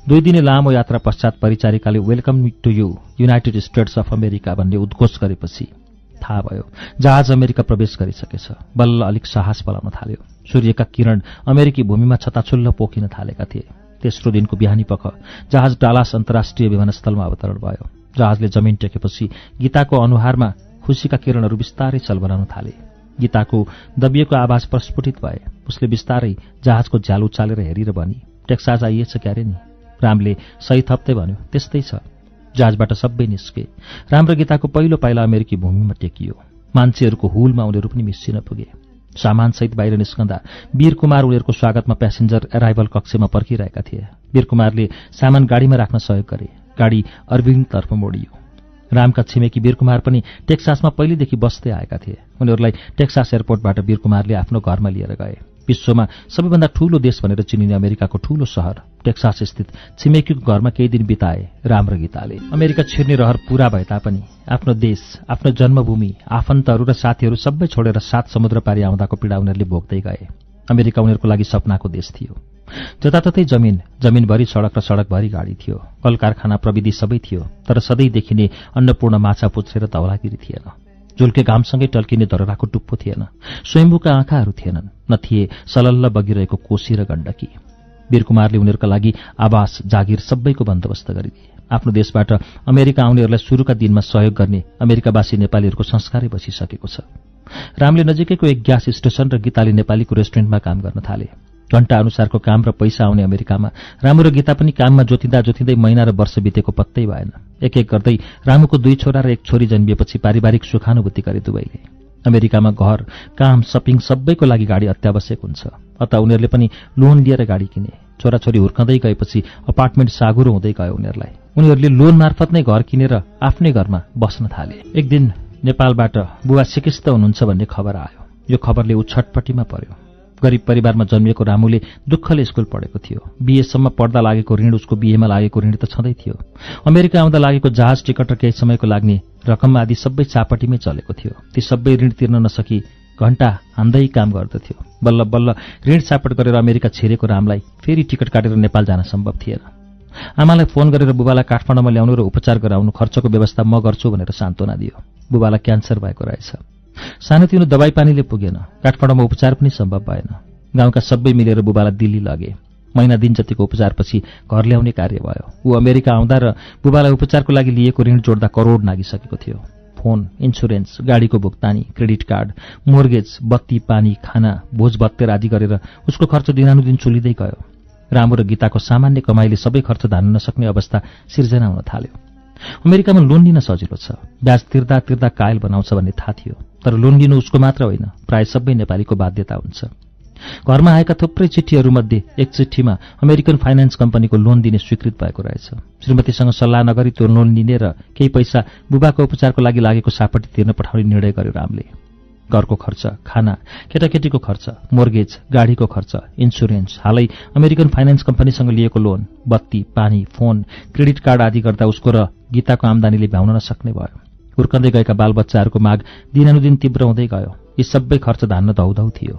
Speaker 1: 2 दिने लामो यात्रा पश्चात परिचारिकाले welcome to you United States of America भन्ने उद्घोष गरेपछि थाहा भयो जहाज अमेरिका प्रवेश गरिसकेछ। बल्ल अलिक साहस पलाउन थाल्यो। सूर्यका किरण अमेरिकी भूमिमा छताछुल्ल पोखिन थालेका थिए। तेस्रो दिनको बिहानी पख जहाज डालास अन्तर्राष्ट्रिय विमानस्थलमा अवतरण भयो। जहाजले जमिन टेकेपछि गीताको अनुहारमा खुसीका किरणहरू बिस्तारै चलबलाउन थाले। गीताको दबिएको आवाज प्रस्फुटित भए। उसले बिस्तारै जहाजको झ्याल उचालेर हेरेर भनी, टेक्सास आइएछ क्यारे नि। रामले सही थप्दै भन्यो, त्यस्तै छ। जहाजबाट सबै निस्के। राम र गीताको पहिलो पाइला अमेरिकी भूमिमा टेकियो। मान्छेहरूको हुलमा उनीहरू पनि मिसिन पुगे। सामानसहित बाहिर निस्कँदा वीर कुमार उनीहरूको स्वागतमा प्यासेन्जर एराइभल कक्षमा पर्खिरहेका थिए। वीर कुमारले सामान गाडीमा राख्न सहयोग गरे। गाडी अर्बिङतर्फ मोडियो। रामका छिमेकी वीर कुमार पनि टेक्सासमा पहिलेदेखि बस्दै आएका थिए। उनीहरूलाई टेक्सास एयरपोर्टबाट वीर कुमारले आफ्नो घरमा लिएर गए। विश्वमा सबैभन्दा ठूलो देश भनेर चिनिने अमेरिकाको ठूलो शहर टेक्सास स्थित छिमेकीको घरमा केही दिन बिताए राम र गीताले। अमेरिका छिर्ने रहर पूरा भए तापनि आफ्नो देश, आफ्नो जन्मभूमि, आफन्तहरू र साथीहरू सबै छोडेर 7 समुद्र पारी आउँदाको पीडा उनीहरूले भोग्दै गए। अमेरिका उनीहरूको लागि सपनाको देश थियो। जताततै जमिनभरि सडक र सडकभरि गाडी थियो। कल कारखाना प्रविधि सबै थियो, तर सधैँ देखिने अन्नपूर्ण माछा पुछ्रेर धौलागिरी थिएन। झुल्के घामसँगै टल्किने धरहराको टुप्पो थिएन। स्वयम्भूका आँखाहरू थिएनन्, न थिए सलल्ल बगिरहेको कोशी र गण्डकी। वीर कुमारले उनीहरूका लागि आवास, जागिर सबैको बन्दोबस्त गरिदिए। आफ्नो देशबाट अमेरिका आउनेहरूलाई सुरुका दिनमा सहयोग गर्ने अमेरिकावासी नेपालीहरूको संस्कारै बसिसकेको छ। रामले नजिकैको एक ग्यास स्टेशन र गीताले नेपालीको रेस्टुरेन्टमा काम गर्न थाले। घण्टा अनुसारको काम र पैसा आउने अमेरिकामा रामु र गीता पनि काममा जोतिँदा जोतिँदै महिना र वर्ष बितेको पत्तै भएन। एक एक गर्दै रामुको 2 छोरा र 1 छोरी जन्मिएपछि पारिवारिक सुखानुभूति गरे दुवैले। अमेरिकामा घर, काम, सपिङ सबैको लागि गाडी अत्यावश्यक हुन्छ। अत उनीहरूले पनि लोन लिएर गाडी किने। छोराछोरी हुर्कँदै गएपछि अपार्टमेन्ट सागुरो हुँदै गयो उनीहरूलाई। उनीहरूले लोन मार्फत नै घर किनेर आफ्नै घरमा बस्न थाले। एक दिन नेपालबाट बुबा सिकिस्त हुनुहुन्छ भन्ने खबर आयो। यो खबरले ऊ छटपटीमा पर्यो। गरिब परिवारमा जन्मिएको रामुले दुःखले स्कुल पढेको थियो। बीएसम्म पढ्दा लागेको ऋण उसको बीएमा लागेको ऋण त छँदै थियो। अमेरिका आउँदा लागेको जहाज टिकट र केही समयको लाग्ने रकम आदि सबै चापटीमै चलेको थियो। ती सबै ऋण तिर्न नसकी घण्टा हान्दै काम गर्दथ्यो। बल्ल बल्ल ऋण चापट गरेर अमेरिका छिरेको रामलाई फेरि टिकट काटेर नेपाल जान सम्भव थिएन। आमालाई फोन गरेर बुबालाई काठमाडौँमा ल्याउनु र उपचार गराउनु खर्चको व्यवस्था म गर्छु भनेर सान्त्वना दियो। बुबालाई क्यान्सर भएको रहेछ। सानोतिनो दबाई पानीले पुगेन। काठमाडौँमा उपचार पनि सम्भव भएन। गाउँका सबै मिलेर बुबालाई दिल्ली लगे। महिना दिन जतिको उपचारपछि घर ल्याउने कार्य भयो। ऊ अमेरिका आउँदा र बुबालाई उपचारको लागि लिएको ऋण जोड्दा करोड नागिसकेको थियो। फोन, इन्सुरेन्स, गाडीको भुक्तानी, क्रेडिट कार्ड, मोर्गेज, बत्ती, पानी, खाना, भोज भत्तेर आदि गरेर उसको खर्च दिनानुदिन चुलिँदै गयो। रामु र गीताको सामान्य कमाइले सबै खर्च धान्न नसक्ने अवस्था सिर्जना हुन थाल्यो। अमेरिकामा लोन लिन सजिलो छ। ब्याज तिर्दा तिर्दा कायल बनाउँछ भन्ने थाहा थियो। तर लोन लिनु उसको मात्र होइन, प्राय सबै नेपालीको बाध्यता हुन्छ। घरमा आएका थुप्रै चिठीहरूमध्ये एक चिठीमा अमेरिकन फाइनेन्स कम्पनीको लोन दिने स्वीकृत भएको रहेछ। श्रीमतीसँग सल्लाह नगरी त्यो लोन लिने र केही पैसा बुबाको उपचारको लागि लागेको सापटी तिर्न पठाउने निर्णय गर्यो रामले। घरको खर्च, खाना, केटाकेटीको खर्च, मोर्गेज, गाडीको खर्च, इन्सुरेन्स, हालै अमेरिकन फाइनेन्स कम्पनीसँग लिएको लोन, बत्ती, पानी, फोन, क्रेडिट कार्ड आदि गर्दा उसको र गीताको आम्दानीले भ्याउन नसक्ने भयो। हुर्कँदै गएका बालबच्चाहरूको माग दिनानुदिन तीव्र हुँदै गयो। यी सबै खर्च धान्न धौधौ थियो।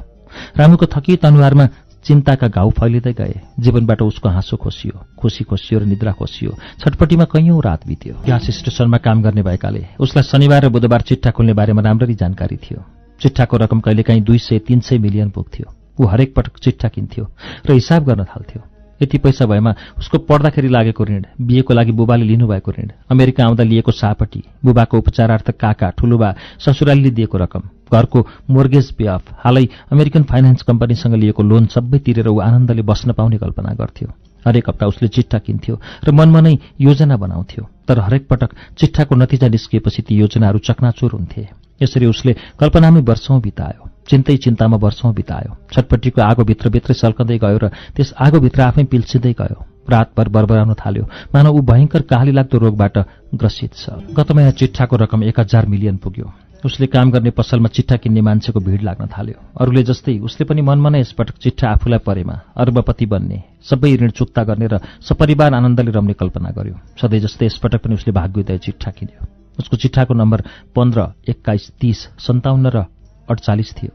Speaker 1: रामुको थकित अनुहारमा चिन्ताका घाउ फैलिँदै गए। जीवनबाट उसको हाँसो खोसियो, खुसी खोसियो र निद्रा खोसियो। छटपटीमा कैयौं रात बित्यो। ग्यास स्टेशनमा काम गर्ने भएकाले उसलाई शनिबार र बुधबार चिट्ठा खोल्ने बारेमा राम्ररी जानकारी थियो। चिट्ठाको रकम कहिलेकाहीँ 200-300 मिलियन पुग्थ्यो। ऊ हरेक पटक चिट्ठा किन्थ्यो र हिसाब गर्न थाल्थ्यो। यति पैसा भएमा उसको पढ्दाखेरि लागेको ऋण, बिहेको लागि बुबाले लिनुभएको ऋण, अमेरिका आउँदा लिएको सापटी, बुबाको उपचारार्थ काका ठुलुबा ससुरालीले दिएको रकम, घरको मोर्गेज पे अफ, हालै अमेरिकन फाइनान्स कम्पनीसँग लिएको लोन सबै तिरेर ऊ आनन्दले बस्न पाउने कल्पना गर्थ्यो। हरेक हप्ता उसले चिट्ठा किन्थ्यो र मनमा नै योजना बनाउँथ्यो। तर हरेक पटक चिट्ठाको नतिजा निस्किएपछि ती योजनाहरू चकनाचुर हुन्थे। यसरी उसले कल्पनामै वर्षौं बितायो, चिन्तै चिन्तामा वर्षौं बितायो। छटपट्टिको आगो भित्रभित्रै सल्कँदै गयो र त्यस आगोभित्र आफै पिल्सिँदै गयो। रातभर बरबराउन थाल्यो, मानव ऊ भयंकर काली लाग्दो रोगबाट ग्रसित छ। गत महिना चिट्ठाको रकम 1000 मिलियन पुग्यो। उसले काम गर्ने पसलमा चिट्ठा किन्ने मान्छेको भिड लाग्न थाल्यो। अरूले जस्तै उसले पनि मनमा नै यसपटक चिट्ठा आफूलाई परेमा अरबपति बन्ने, सबै ऋण चुक्ता गर्ने र सपरिवार आनन्दले रम्ने कल्पना गर्यो। सधैँ जस्तै यसपटक पनि उसले भाग्योदय चिट्ठा किन्यो। उसको चिट्ठाको नम्बर 15, 21, 30, 57 र 48 थियो।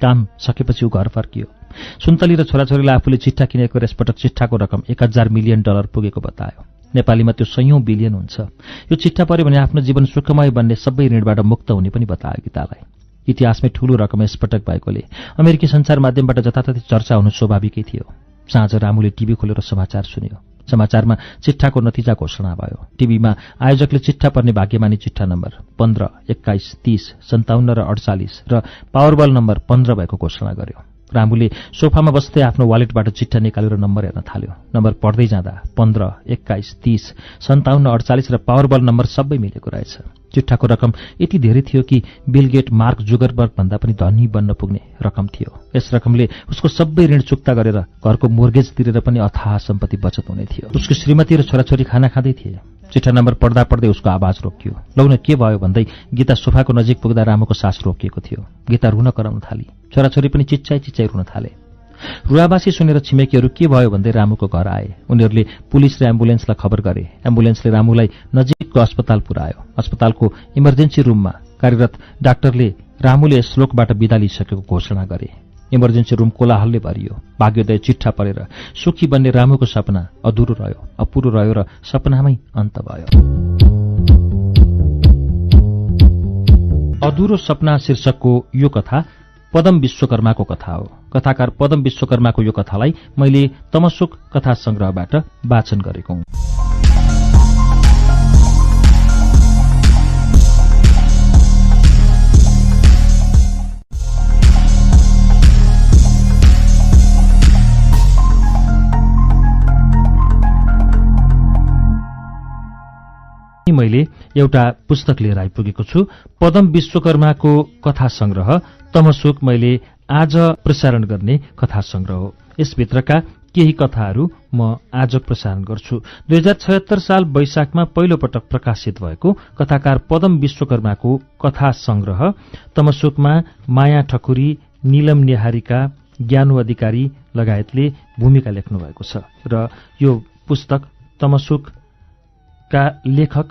Speaker 1: काम सकेपछि ऊ घर फर्कियो। सुन्तली र छोराछोरीलाई आफूले चिट्ठा किनेको र यसपटक चिट्ठाको रकम $1000 मिलियन पुगेको बतायो। नेपालीमा त्यो सयौं बिलियन हुन्छ। यो चिट्ठा पर्यो भने आफ्नो जीवन सुखमय बन्ने, सबै ऋणबाट मुक्त हुने पनि बतायो गीतालाई। इतिहासमै ठूलो रकम यसपटक भएकोले अमेरिकी सञ्चार माध्यमबाट जताततै चर्चा हुनु स्वाभाविकै थियो। साँझ रामुले टिभी खोलेर समाचार सुन्यो। समाचारमा चिट्ठाको नतिजा घोषणा भयो। टिभीमा आयोजकले चिट्ठा पर्ने भाग्यमानी चिट्ठा नम्बर 15, 21, 30, 57 र 48 र पावरबल नम्बर 15 भएको घोषणा गर्यो। रामुले सोफामा बस्दै आफ्नो वालेटबाट चिट्ठा निकालेर नम्बर हेर्न थाल्यो। नम्बर पढ्दै जाँदा 15, 21, 30, 57, 48 र पावरबल नम्बर सबै मिलेको रहेछ। चिट्ठाको रकम यति धेरै थियो कि बिल गेट, मार्क जुगरबर्ग भन्दा पनि धनी बन्न पुग्ने रकम थियो। यस रकमले उसको सबै ऋण चुक्ता गरेर घरको मोर्गेज तिरेर पनि अथाह सम्पत्ति बचत हुने थियो। उसको श्रीमती र छोराछोरी खाना खाँदै थिए। चिट्ठा नम्बर पढ्दा पढ्दै उसको आवाज रोकियो। लौन के भयो भन्दै गीता सोफाको नजिक पुग्दा रामुको सास रोकिएको थियो। गीता रुन कराउन थाली। छोराछोरी पनि चिच्चाइ चिच्चाइ रुन थाले। रुवाबासी सुनेर छिमेकीहरू के भयो भन्दै रामुको घर आए। उनीहरूले पुलिस र एम्बुलेन्सलाई खबर गरे। एम्बुलेन्सले रामुलाई नजिकको अस्पताल पुर्यायो। अस्पतालको इमर्जेन्सी रुममा कार्यरत डाक्टरले रामुले श्लोकबाट बिदा लिइसकेको घोषणा गरे। इमर्जेन्सी रुम कोलाहलले भरियो। भाग्योदय चिट्ठा परेर सुखी बन्ने रामुको सपना अधुरो रह्यो, अपुरो रह्यो र सपनामै अन्त भयो। अधुरो सपना शीर्षकको यो कथा पदम विश्वकर्माको कथा हो। कथाकार पदम विश्वकर्माको यो कथालाई मैले तमसुक कथा संग्रहबाट वाचन गरेको हुँ। मैले एउटा पुस्तक लिएर आइपुगेको छु। पदम विश्वकर्माको कथा संग्रह तमसुक मैले आज प्रसारण गर्ने कथा संग्रह हो। यसभित्रका केही कथाहरू म आज प्रसारण गर्छु। 2076 साल वैशाखमा पहिलो पटक प्रकाशित भएको कथाकार पदम विश्वकर्माको कथा संग्रह तमसुकमा माया ठकुरी, नीलम नेहारीका, ज्ञानु अधिकारी लगायतले भूमिका लेख्नु भएको छ र यो पुस्तक तमसुकका लेखक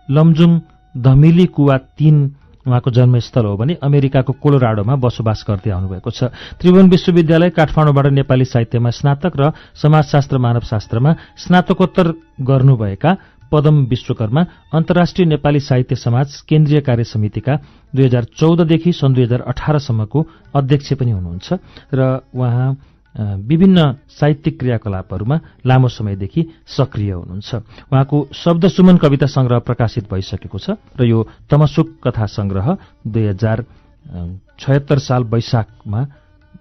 Speaker 1: लमजुङ धमिली कुवा 3 उहाँको जन्मस्थल हो भने अमेरिकाको कोलोराडोमा बसोबास गर्दै आउनुभएको छ। त्रिभुवन विश्वविद्यालय काठमाडौँबाट नेपाली साहित्यमा स्नातक र समाजशास्त्र मानवशास्त्रमा स्नातकोत्तर गर्नुभएका पदम विश्वकर्मा अन्तर्राष्ट्रिय नेपाली साहित्य समाज केन्द्रीय कार्य समितिका 2014 देखि सन् 2018 सम्मको अध्यक्ष पनि हुनुहुन्छ र उहाँ विभिन्न साहित्यिक क्रियाकलापहरूमा लामो समयदेखि सक्रिय हुनुहुन्छ। उहाँको शब्द सुमन कविता संग्रह प्रकाशित भइसकेको छ र यो तमसुक कथा संग्रह 2076 साल वैशाखमा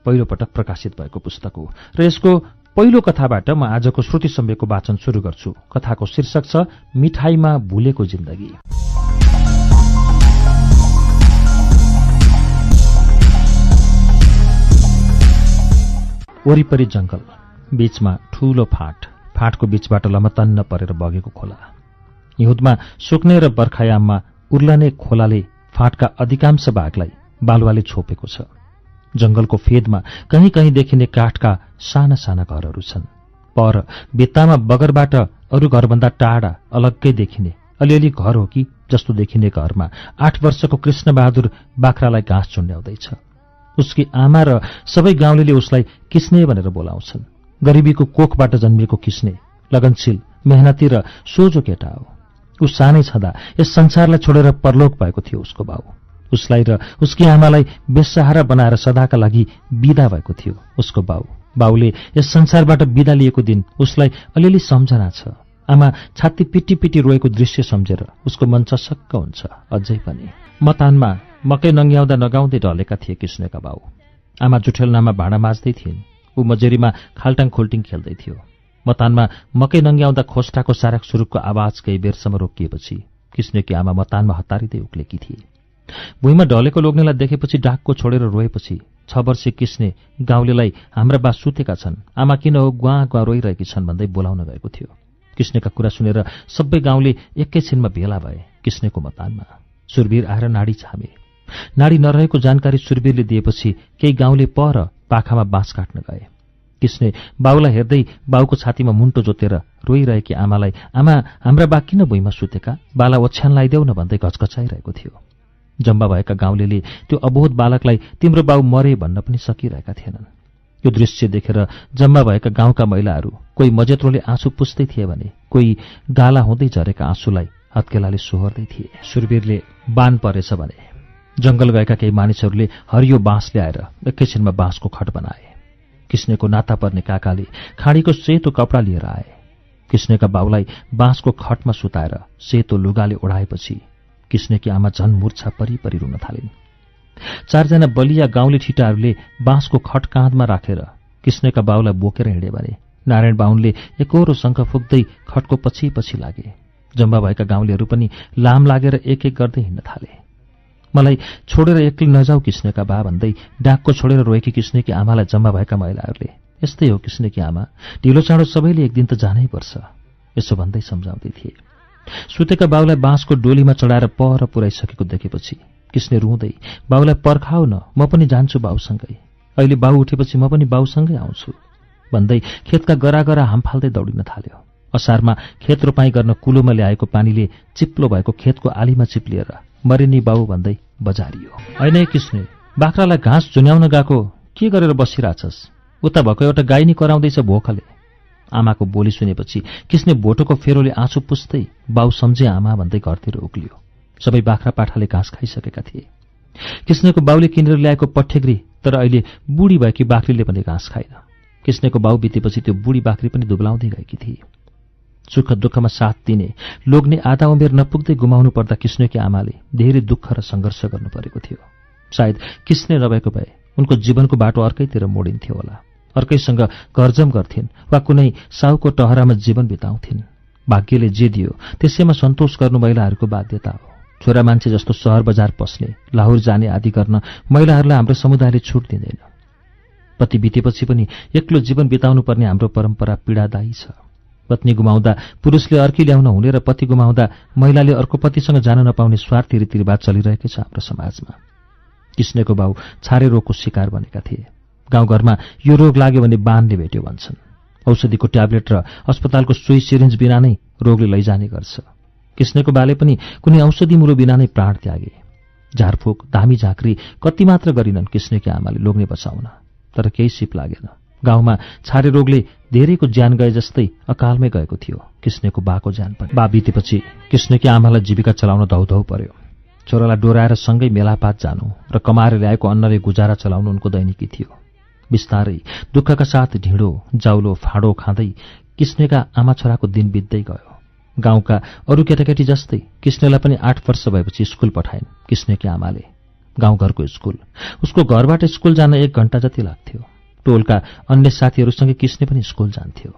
Speaker 1: पहिलो पटक प्रकाशित भएको पुस्तक हो र यसको पहिलो कथाबाट म आजको श्रुति सम्वेकको वाचन सुरु गर्छु। कथाको शीर्षक छ मिठाईमा भुलेको जिन्दगी। वरिपरि जंगल, बीचमा ठूलो फाँट, फाँटको बीचबाट लमतन्न परेर बगेको खोला। हिउँदमा सुक्ने र बर्खायाममा उर्लने खोलाले फाँटका अधिकांश भागलाई बालुवाले छोपेको छ। जंगलको फेदमा कहीँ कहीँ देखिने काठका साना साना घरहरू छन्। पर भित्तामा बगरबाट अरू घरभन्दा टाढा अलग्गै देखिने अलिअलि घर हो कि जस्तो देखिने घरमा 8 वर्षको कृष्णबहादुर बाख्रालाई घाँस चुन्ड्याउँदैछ। उसकी आमा र सबै गाउँलेले उसलाई किस्ने भनेर बोलाउँछन्। गरिबीको कोखबाट जन्मिएको किस्ने लगनशील, मेहनती र सोझो केटा हो। ऊ सानै छँदा यस संसारलाई छोडेर परलोक भएको थियो उसको बाउ। उसलाई र उसकी आमालाई बेसहारा बनाएर सदाका लागि बिदा भएको थियो उसको बाउ। बाउले यस संसारबाट बिदा लिएको दिन उसलाई अलिअलि सम्झना छ। आमा छाती पिटी पिटी रोएको दृश्य सम्झेर उसको मन चसक्क हुन्छ। अझै पनि मतानमा मकै नङ्ग्याउँदा नगाउँदै ढलेका थिए कृष्णका बाउ। आमा जुठेलनामा भाँडा माझ्दै थिइन्, ऊ मजेरीमा खाल्टाङ खोल्टिङ खेल्दै थियो। मतानमा मकै नङ्ग्याउँदा खोस्टाको साराक सुरुकको आवाज केही बेरसम्म रोकिएपछि कृष्णकी आमा मतानमा हतारिँदै उक्लेकी थिए। भुइँमा ढलेको लोग्नेलाई देखेपछि डाकको छोडेर रोएपछि 6 वर्षीय कृष्णे गाउँलेलाई हाम्रा बा सुतेका छन्, आमा किन हो गुवा गुवा रोइरहेकी छन् भन्दै बोलाउन गएको थियो। कृष्णका कुरा सुनेर सबै गाउँले एकैछिनमा भेला भए कृष्णको मतानमा। सुरवीर आएर नाडी छामे। नाडी नरहेको जानकारी सुरवीरले दिएपछि केही गाउँले पर पाखामा बाँस काट्न गए। कृष्णे बाउलाई हेर्दै बाउको छातीमा मुन्टो जोतेर रोइरहेकी आमालाई आमा हाम्रा बा किन भुइँमा सुतेका, बाला ओछ्यान लगाइदेऊ न भन्दै घचघचाइरहेको थियो। जम्मा भएका गाउँलेले त्यो अबोध बालकलाई तिम्रो बाउ मरे भन्न पनि सकिरहेका थिएनन्। यो दृश्य देखेर जम्मा भएका गाउँका महिलाहरू कोही मजेत्रोले आँसु पुस्दै थिए भने कोही गाला हुँदै झरेका आँसुलाई हत्केलाले सोहोर्दै थिए। सुरवीरले बान परेछ भने जंगल गएका केही मानिसहरूले हरियो बाँस ल्याएर एकैछिनमा बाँसको खट बनाए। कृष्णको नाता पर्ने काकाले खाडीको सेतो कपडा लिएर आए। कृष्णका बाउलाई बाँसको खटमा सुताएर सेतो लुगाले ओढाएपछि कृष्णकी आमा झन मूर्छा परी रुन थालिन्। 4 जना बलिया गाउँले ठिटाहरूले बाँसको खट काँधमा राखेर कृष्णका बाउलाई बोकेर हिँडे भने नारायण बाहुनले एकहोरो शङ्ख फुक्दै खटको पछि पछि लागे। जम्मा भएका गाउँलेहरू पनि लाम लागेर एक एक गर्दै हिँड्न थाले। मलाई छोडेर एक्लै नजाऊ कृष्णका बा भन्दै डाकको छोडेर रोएकी कृष्णकी आमालाई जम्मा भएका महिलाहरूले यस्तै हो कृष्णकी आमा, ढिलो चाँडो सबैले एक दिन त जानै पर्छ, यसो भन्दै सम्झाउँदै थिए। सुतेका बाउलाई बाँसको डोलीमा चढाएर पर पुर्याइसकेको देखेपछि कृष्ण रुँदै बाउलाई पर्खाऊ न, म पनि जान्छु बाउसँगै, अहिले बाउ उठेपछि म पनि बाउसँगै आउँछु भन्दै खेतका गरागरा हाम फाल्दै दौडिन थाल्यो। असारमा खेत रोपाई गर्न कुलोमा ल्याएको पानीले चिप्लो भएको खेतको आलीमा चिप्लिएर मरिनी बाउ भन्दै बजारियो। होइन कृष्ण, बाख्रालाई घाँस झुन्याउन गएको के गरेर बसिरहेछस्? उता भएको एउटा गाई नि कराउँदैछ भोकले। आमाको बोली सुनेपछि कृष्ण भोटोको फेरोले आँसु पुस्दै बाउ सम्झे आमा भन्दै घरतिर उक्लियो। सबै बाख्रा पाठाले घाँस खाइसकेका थिए। कृष्णको बाउले किनेर ल्याएको पठ्यग्री तर अहिले बुढी भएकी बाख्रीले पनि घाँस खाइन। कृष्णको बाउ बितेपछि त्यो बुढी बाख्री पनि दुब्लाउँदै गएकी थिए। सुख दुःखमा साथ दिने लोग्ने आधा उमेर नपुग्दै गुमाउनु पर्दा कृष्णकी आमाले धेरै दुःख र सङ्घर्ष गर्नु परेको थियो। सायद कृष्ण नभएको भए उनको जीवनको बाटो अर्कैतिर मोडिन्थ्यो होला, अर्कैसँग घरजम गर्थिन् वा कुनै साहुको टहरामा जीवन बिताउँथिन्। भाग्यले जे दियो त्यसैमा सन्तोष गर्नु महिलाहरूको बाध्यता हो। छोरा मान्छे जस्तो सहर बजार पस्ने, लाहोर जाने आदि गर्न महिलाहरूलाई हाम्रो समुदायले छुट दिँदैन। पति बितेपछि पनि एक्लो जीवन बिताउनु पर्ने हाम्रो परम्परा पीडादायी छ। पत्नी गुमाउँदा पुरुषले अर्की ल्याउन हुने र पति गुमाउँदा महिलाले अर्को पतिसँग जान नपाउने स्वार्थी रीतिरिवाज चलिरहेकै छ हाम्रो समाजमा। कृष्णको बाउ छारे रोगको शिकार बनेका थिए। गाउँघरमा यो रोग लाग्यो भने बानले भेट्यो भन्छन्। औषधिको ट्याब्लेट र अस्पतालको सुई सिरिन्ज बिना नै रोगले लैजाने गर्छ। कृष्णको बाले पनि कुनै औषधि मुलो बिना नै प्राण त्यागे। झारफुक धामी झाँक्री कति मात्र गरिनन् कृष्णकी आमाले लोग्ने बचाउन, तर केही सिप लागेन। गाउँमा छारे रोगले धेरैको ज्यान गए जस्तै अकालमै गएको थियो कृष्णको बाको ज्यान पनि। बा बितेपछि कृष्णकी आमालाई जीविका चलाउन धौधौ पर्यो। छोरालाई डोराएर सँगै मेलापात जानु र कमाएर ल्याएको अन्नले गुजारा चलाउनु उनको दैनिकी थियो। बिस्तारै दुःखका साथ ढिँडो जाउलो फाँडो खाँदै कृष्णका आमा छोराको दिन बित्दै गयो। गाउँका अरू केटाकेटी जस्तै कृष्णलाई पनि 8 वर्ष भएपछि स्कुल पठाइन् कृष्णकी आमाले। गाउँघरको स्कुल, उसको घरबाट स्कुल जान 1 घण्टा जति लाग्थ्यो। टोलका अन्य साथीहरूसँगै कृष्ण पनि स्कुल जान्थ्यो।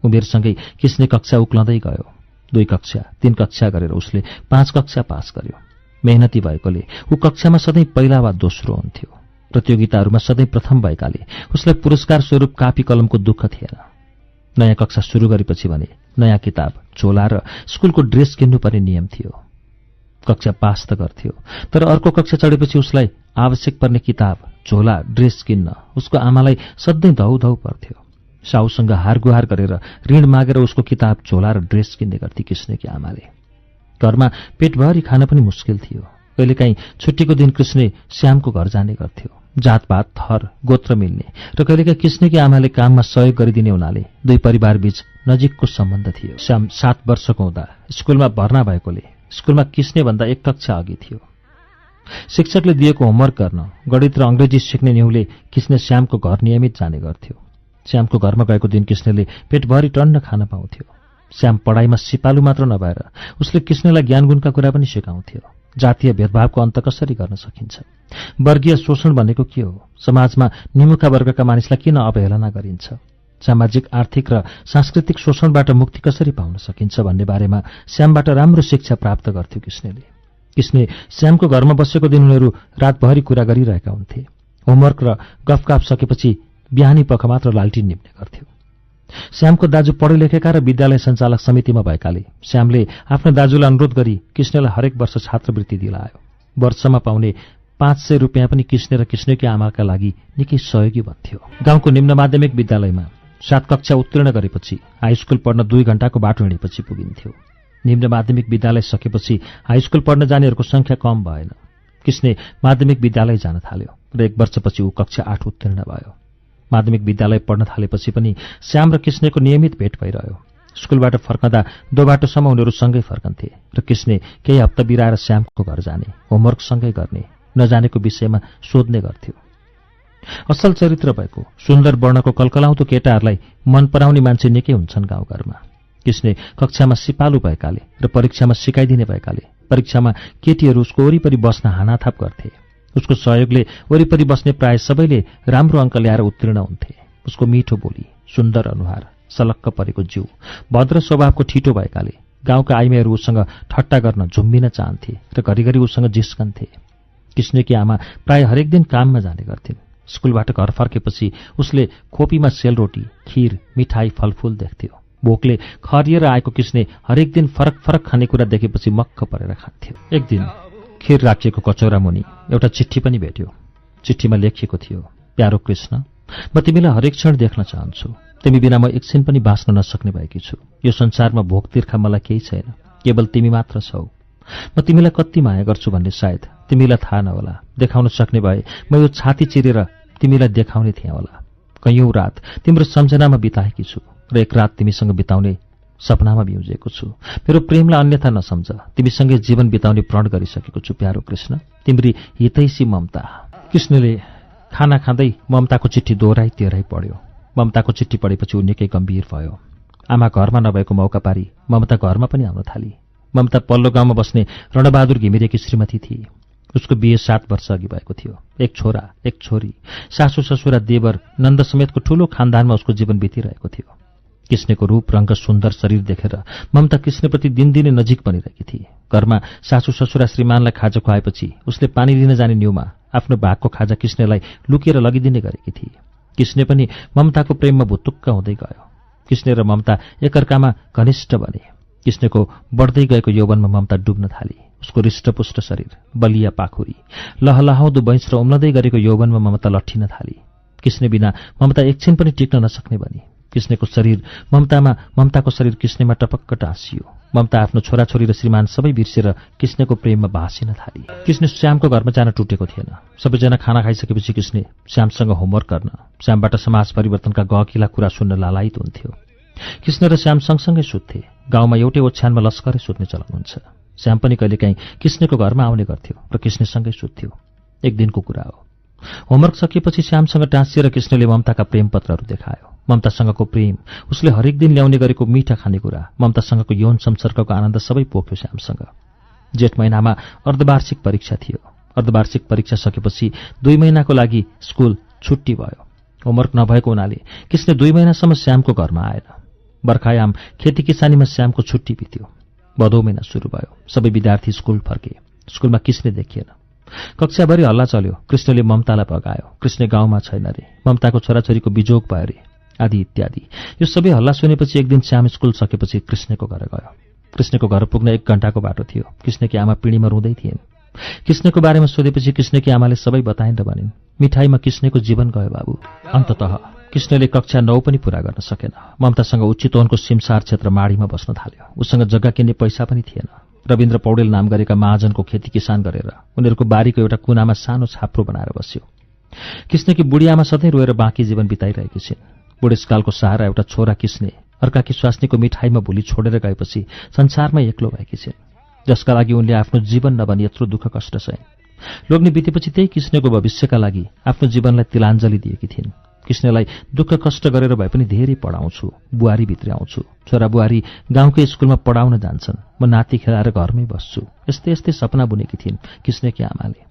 Speaker 1: उमेरसँगै कृष्ण कक्षा उक्लँदै गयो। 2 कक्षा 3 कक्षा गरेर उसले 5 कक्षा पास गर्यो। मेहनती भएकोले ऊ कक्षामा सधैँ पहिला वा दोस्रो हुन्थ्यो। प्रतियोगिताहरूमा सधैँ प्रथम भएकाले उसलाई पुरस्कार स्वरूप कापी कलमको दुःख थिएन। नयाँ कक्षा सुरु गरेपछि भने नयाँ किताब, झोला र स्कुलको ड्रेस किन्नुपर्ने नियम थियो। कक्षा पास त गर्थ्यो, तर अर्को कक्षा चढेपछि उसलाई आवश्यक पर्ने किताब, झोला, ड्रेस किन्न उसको आमालाई सधैँ धौधौ पर्थ्यो। साउसँग हारगुहार गरेर ऋण मागेर उसको किताब, झोला र ड्रेस किन्ने गर्थी कृष्णकी आमाले। घरमा पेटभरि खान पनि मुस्किल थियो। कहिलेकाहीँ छुट्टीको दिन कृष्ण श्यामको घर जाने गर्थ्यो। जातपात, थर, गोत्र मिल्ने र कहिलेकाहीँ कृष्णकी आमाले काममा सहयोग गरिदिने हुनाले 2 परिवारबीच नजिकको सम्बन्ध थियो। श्याम 7 वर्षको हुँदा स्कुलमा भर्ना भएकोले स्कुलमा कृष्णभन्दा 1 कक्षा अघि थियो। शिक्षकले दिएको होमवर्क गर्न गणित र अंग्रेजी सिक्ने न्युले कृष्ण श्यामको घर नियमित जाने गर्थ्यो। श्यामको घरमा गएको दिन कृष्णले पेटभरि टन्न खान पाउँथ्यो। श्याम पढाइमा सिपालु मात्र नभएर उसले कृष्णलाई ज्ञानगुणका कुरा पनि सिकाउँथ्यो। जातीय भेदभावको अन्त कसरी गर्न सकिन्छ? वर्गीय शोषण भनेको के हो? समाजमा निमुखा वर्गका मानिसलाई किन अवहेलना गरिन्छ? सामाजिक, आर्थिक र सांस्कृतिक शोषणबाट मुक्ति कसरी पाउन सकिन्छ भन्ने बारेमा श्यामबाट राम्रो शिक्षा प्राप्त गर्थ्यो कृष्णले। कृष्ण श्यामको घरमा बसेको दिन उनीहरू रातभरि कुरा गरिरहेका हुन्थे। होमवर्क र गफगाफ सकेपछि बिहानी पख मात्र लालटिन निप्ने गर्थ्यो। श्यामको दाजु पढे लेखेका र विद्यालय सञ्चालक समितिमा भएकाले श्यामले आफ्नो दाजुलाई अनुरोध गरी कृष्णलाई हरेक वर्ष छात्रवृत्ति दिलायो। वर्षमा पाउने 500 रुपियाँ पनि कृष्ण र कृष्णकी आमाका लागि निकै सहयोगी बन्थ्यो। गाउँको निम्न माध्यमिक विद्यालयमा 7 कक्षा उत्तीर्ण गरेपछि हाईस्कुल पढ्न 2 घण्टाको बाटो हिँडेपछि पुगिन्थ्यो। निम्न माध्यमिक विद्यालय सकेपछि हाईस्कुल पढ्न जानेहरूको संख्या कम भएन। कृष्ण माध्यमिक विद्यालय जान थाल्यो र 1 वर्षपछि ऊ कक्षा 8 उत्तीर्ण भयो। माध्यमिक विद्यालय पढ्न थालेपछि पनि श्याम र कृष्णको नियमित भेट भइरह्यो। स्कुलबाट फर्कँदा 2 बाटोसम्म उनीहरू सँगै फर्कन्थे र कृष्ण केही हप्ता बिराएर श्यामको घर जाने, होमवर्क सँगै गर्ने, नजानेको विषयमा सोध्ने गर्थ्यो। असल चरित्र भएको, सुन्दर वर्णको कलकलाउँदो केटाहरूलाई मन पराउने मान्छे निकै हुन्छन् गाउँघरमा। कृष्ण कक्षामा सिपालु भएकाले र परीक्षामा सिकाइदिने भएकाले परीक्षामा केटीहरू उसको वरिपरि बस्न हानाथाप गर्थे। उसको सहयोगले वरिपरि बस्ने प्राय सबैले राम्रो अङ्क ल्याएर उत्तीर्ण हुन्थे। उसको मिठो बोली, सुन्दर अनुहार, सलक्क परेको जिउ, भद्र स्वभावको ठिटो भएकाले गाउँका आइमाईहरू उसँग ठट्टा गर्न झुम्बिन चाहन्थे र घरिघरि उसँग जिस्कन्थे। कृष्णकी आमा प्राय हरेक दिन काममा जाने गर्थिन्। स्कुलबाट घर फर्केपछि उसले खोपीमा सेलरोटी, खीर, मिठाई, फलफूल देख्थ्यो। भोकले खरिएर आएको कृष्ण हरेक दिन फरक फरक खानेकुरा देखेपछि मक्ख परेर खान्थ्यो। एक दिन खीर राखिएको कचौरा मुनि एउटा चिठी पनि भेट्यो। चिठीमा लेखिएको थियो, प्यारो कृष्ण, म तिमीलाई हरेक क्षण देख्न चाहन्छु। तिमी बिना म एकछिन पनि बाँच्न नसक्ने भएकी छु। यो संसारमा भोक तिर्खा मलाई केही छैन, केवल तिमी मात्र छौ। म तिमीलाई कति माया गर्छु भन्ने सायद तिमीलाई थाहा नहोला। देखाउन सक्ने भए म यो छाती चिरेर तिमीलाई देखाउने थिएँ होला। कैयौं रात तिम्रो सम्झनामा बिताएकी छु र एक रात तिमीसँग बिताउने सपनामा बिउजेको छु। मेरो प्रेमलाई अन्यथा नसम्झ, तिमीसँगै जीवन बिताउने प्रण गरिसकेको छु प्यारो कृष्ण, तिम्री हितैषी ममता। कृष्णले खाना खाँदै ममताको चिठी दोहोऱ्याइ तेह्राइ पढ्यो। ममताको चिठी पढेपछि ऊ निकै गम्भीर भयो। आमा घरमा नभएको मौका पारी ममता घरमा पनि आउन थाली। ममता पल्लो गाउँमा बस्ने रणबहादुर घिमिरेकी श्रीमती थिए। उसको बिहे 7 वर्ष अघि भएको थियो। 1 छोरा, 1 छोरी, सासू ससुरा, देवर, नन्द समेतको ठूलो खानदानमा उसको जीवन बितिरहेको थियो। कृष्णको रूप, रंग, सुन्दर शरीर देखेर ममता कृष्णप्रति दिनदिनै नजिक बनिरहेकी थिए। घरमा सासू ससुरा श्रीमानलाई खाजा खुवाएपछि उसले पानी लिन जाने न्युमा आफ्नो भागको खाजा कृष्णलाई लुकेर लगिदिने गरेकी थिए। कृष्ण पनि ममताको प्रेममा भुतुक्क हुँदै गयो। कृष्ण र ममता एकअर्कामा घनिष्ठ बने। कृष्णको बढ्दै गएको यौवनमा ममता डुब्न थाली। उसको हृष्टपुष्ट शरीर, बलिया पाखुरी, लहलहाउँदो बैंस र उम्लदै गरेको यौवनमा ममता लट्ठिन थाली। कृष्ण बिना ममता एकछिन पनि टिक्न नसक्ने बनी। कृष्णको शरीर ममताको शरीर कृष्णमा टपक्क टाँसियो। ममता आफ्नो छोराछोरी र श्रीमान सबै बिर्सेर कृष्णको प्रेममा भासिन थाली। कृष्ण श्यामको घरमा जान टुटेको थिएन। सबैजना खाना खाइसकेपछि कृष्ण श्यामसँग होमवर्क गर्न, श्यामबाट समाज परिवर्तनका गहकिला कुरा सुन्न लालायित हुन्थ्यो। कृष्ण र श्याम सँगसँगै सुत्थे। गाउँमा एउटै ओछ्यानमा लस्करै सुत्ने चलन हुन्छ। श्याम पनि कहिलेकाहीँ कृष्णको घरमा आउने गर्थ्यो र कृष्णसँगै सुत्थ्यो। एक दिनको कुरा हो। होमवर्क सकिएपछि श्यामसँग टाँसिएर कृष्णले ममताका प्रेम पत्रहरू देखायो। ममतासँगको प्रेम, उसले हरेक दिन ल्याउने गरेको मिठा खानेकुरा, ममतासँगको यौन सम्सर्गको आनन्द सबै पोख्यो श्यामसँग। जेठ महिनामा अर्धवार्षिक परीक्षा थियो। अर्धवार्षिक परीक्षा सकेपछि 2 महिनाको लागि स्कुल छुट्टी भयो। होमवर्क नभएको हुनाले कृष्ण 2 महिनासम्म श्यामको घरमा आएन। बर्खायाम खेती किसानीमा श्यामको छुट्टी बित्यो। भदौ महिना सुरु भयो। सबै विद्यार्थी स्कुल फर्के। स्कुलमा कृष्ण देखिएन। कक्षाभरि हल्ला चल्यो। कृष्णले ममतालाई भगायो। कृष्ण गाउँमा छैन रे, ममताको छोराछोरीको बिजोग भयो रे, आदि इत्यादि। यो सबै हल्ला सुनेपछि एक दिन श्याम स्कुल सकेपछि कृष्णको घर गयो। कृष्णको घर पुग्न 1 घण्टाको बाटो थियो। कृष्णकी आमा पिँढीमा रुँदै थिइन्। कृष्णको बारेमा सोधेपछि कृष्णकी आमाले सबै बताइन् र भनिन्, मिठाईमा कृष्णको जीवन गयो बाबु। अन्ततः कृष्णले कक्षा 9 पनि पूरा गर्न सकेन। ममतासँग उच्च चितवनको सिमसार क्षेत्र माडीमा बस्न थाल्यो। उसँग जग्गा किन्ने पैसा पनि थिएन। रविन्द्र पौडेल नाम गरेका महाजनको खेती किसान गरेर उनीहरूको बारीको एउटा कुनामा सानो छाप्रो बनाएर बस्यो। कृष्णकी बुढी आमा सधैँ रोएर बाँकी जीवन बिताइरहेकी छिन्। बुढेसकालको सहारा एउटा छोरा कृष्ण अर्काकी स्वास्नीको मिठाईमा भुली छोडेर गएपछि संसारमा एक्लो भएकी छिन्, जसका लागि उनले आफ्नो जीवन नभनी यत्रो दुःख कष्ट सहिन्। लोग्ने बितेपछि त्यही कृष्णको भविष्यका लागि आफ्नो जीवनलाई तिलाञ्जली दिएकी थिइन्। किस्नेलाई दुःख कष्ट गरेर भए पनि धेरै पढाउँछु, बुहारी भित्र आउँछु। छोरा बुहारी गाउँकै स्कुलमा पढाउन जान्छन्, म नाति खेलाएर घरमै बस्छु। यस्तै यस्तै सपना बुनेकी थिइन् किस्नेकी आमाले।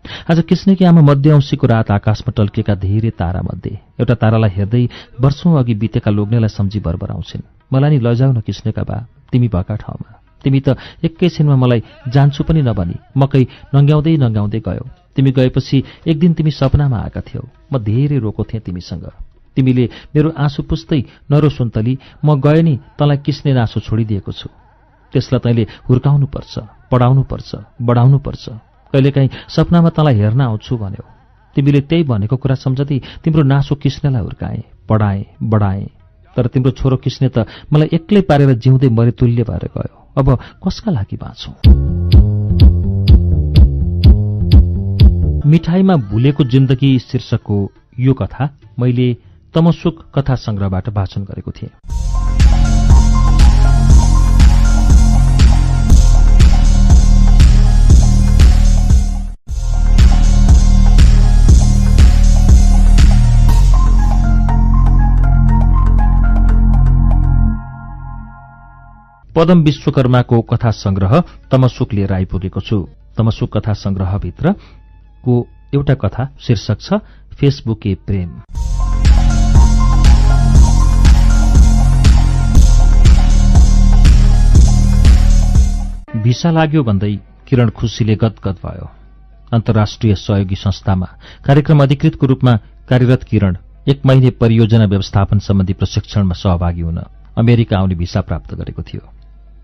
Speaker 1: आज किस्नेकी आमा मध्य औँसीको रात आकाशमा टल्केका धेरै तारामध्ये एउटा तारालाई हेर्दै वर्षौं अघि बितेका लोग्नेलाई सम्झी बरबराउँछिन्। मलाई नि लैजाऊ न किस्नेका बा, तिमी भएका ठाउँमा। तिमी त एकैछिनमा मलाई जान्छु पनि नभनी मकै नङ्ग्याउँदै नङ्ग्याउँदै गयौ। तिमी गएपछि एक दिन तिमी सपनामा आएका थियौ। म धेरै रोको थिएँ तिमीसँग। तिमीले मेरो आँसु पुस्दै नरो सुन्तली, म गए नि तँलाई किस्ने नासो छोडिदिएको छु। त्यसलाई तैँले हुर्काउनुपर्छ, पढाउनुपर्छ, बढाउनुपर्छ। कहिलेकाहीँ सपनामा तँलाई हेर्न आउँछु भन्यौ। तिमीले त्यही भनेको कुरा सम्झँदै तिम्रो नासो किस्नेलाई हुर्काएँ, पढाएँ, बढाएँ। तर तिम्रो छोरो किस्ने त मलाई एक्लै पारेर जिउँदै मरेतुल्य भएर गयो। अब कसका लागि बाँचौँ? मिठाईमा भुलेको जिन्दगी शीर्षकको यो कथा मैले तमसुक कथा संग्रहबाट वाचन गरेको थिएँ। पदम विश्वकर्माको कथा संग्रह तमसुक लिएर आइपुगेको छु। तमसुक कथा संग्रहभित्रको एउटा कथा शीर्षक छ फेसबुके प्रेम। भिसा लाग्यो भन्दै किरण खुसीले गदगद भयो। अन्तर्राष्ट्रिय सहयोगी संस्थामा कार्यक्रम अधिकृतको रूपमा कार्यरत किरण 1 महिने परियोजना व्यवस्थापन सम्बन्धी प्रशिक्षणमा सहभागी हुन अमेरिका आउने भिसा प्राप्त गरेको थियो।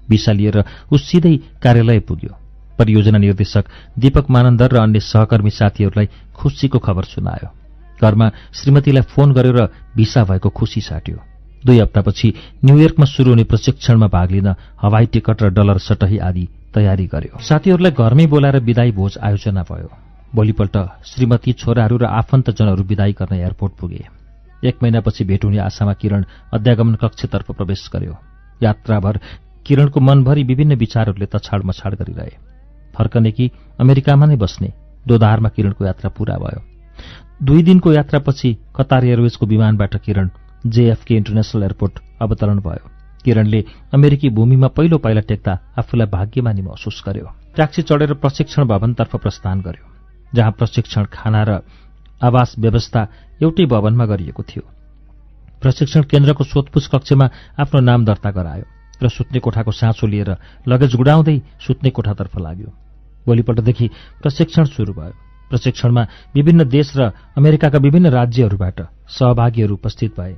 Speaker 1: भिसा लिएर ऊ सिधै कार्यालय पुग्यो। परियोजना निर्देशक दीपक मानन्दर र अन्य सहकर्मी साथीहरूलाई खुसीको खबर सुनायो। घरमा श्रीमतीलाई फोन गरेर भिसा भएको खुसी साट्यो। 2 हप्तापछि न्यूयोर्कमा सुरु हुने प्रशिक्षणमा भाग लिन हवाई टिकट र डलर सटही आदि तयारी गर्यो। साथीहरूलाई घरमै बोलाएर विदाई भोज आयोजना भयो। भोलिपल्ट श्रीमती, छोराहरू र आफन्तजनहरू विदाई गर्न एयरपोर्ट पुगे। 1 महिनापछि भेट हुने आशामा किरण अध्यागमन कक्षतर्फ प्रवेश गर्यो। यात्राभर किरणको मनभरि विभिन्न विचारहरूले तछाड मछाड गरिरहे। फर्कने कि अमेरिकामा नै बस्ने दोधारमा किरणको यात्रा पूरा भयो। 2 दिनको यात्रापछि कतार एयरवेजको विमानबाट किरण JFK इन्टरनेशनल एयरपोर्ट अवतरण भयो। किरणले अमेरिकी भूमिमा पहिलो पाइला टेक्दा आफूलाई भाग्यमानी महसुस गर्यो। ट्याक्सी चढेर प्रशिक्षण भवनतर्फ प्रस्थान गर्यो, जहाँ प्रशिक्षण, खाना र आवास व्यवस्था एउटै भवनमा गरिएको थियो। प्रशिक्षण केन्द्रको सोधपुछ कक्षमा आफ्नो नाम दर्ता गरायो र सुत्ने कोठाको साँचो लिएर लगेज गुडाउँदै सुत्ने कोठातर्फ लाग्यो। भोलिपल्टदेखि प्रशिक्षण सुरु भयो। प्रशिक्षणमा विभिन्न देश र अमेरिकाका विभिन्न राज्यहरूबाट सहभागीहरू उपस्थित भए।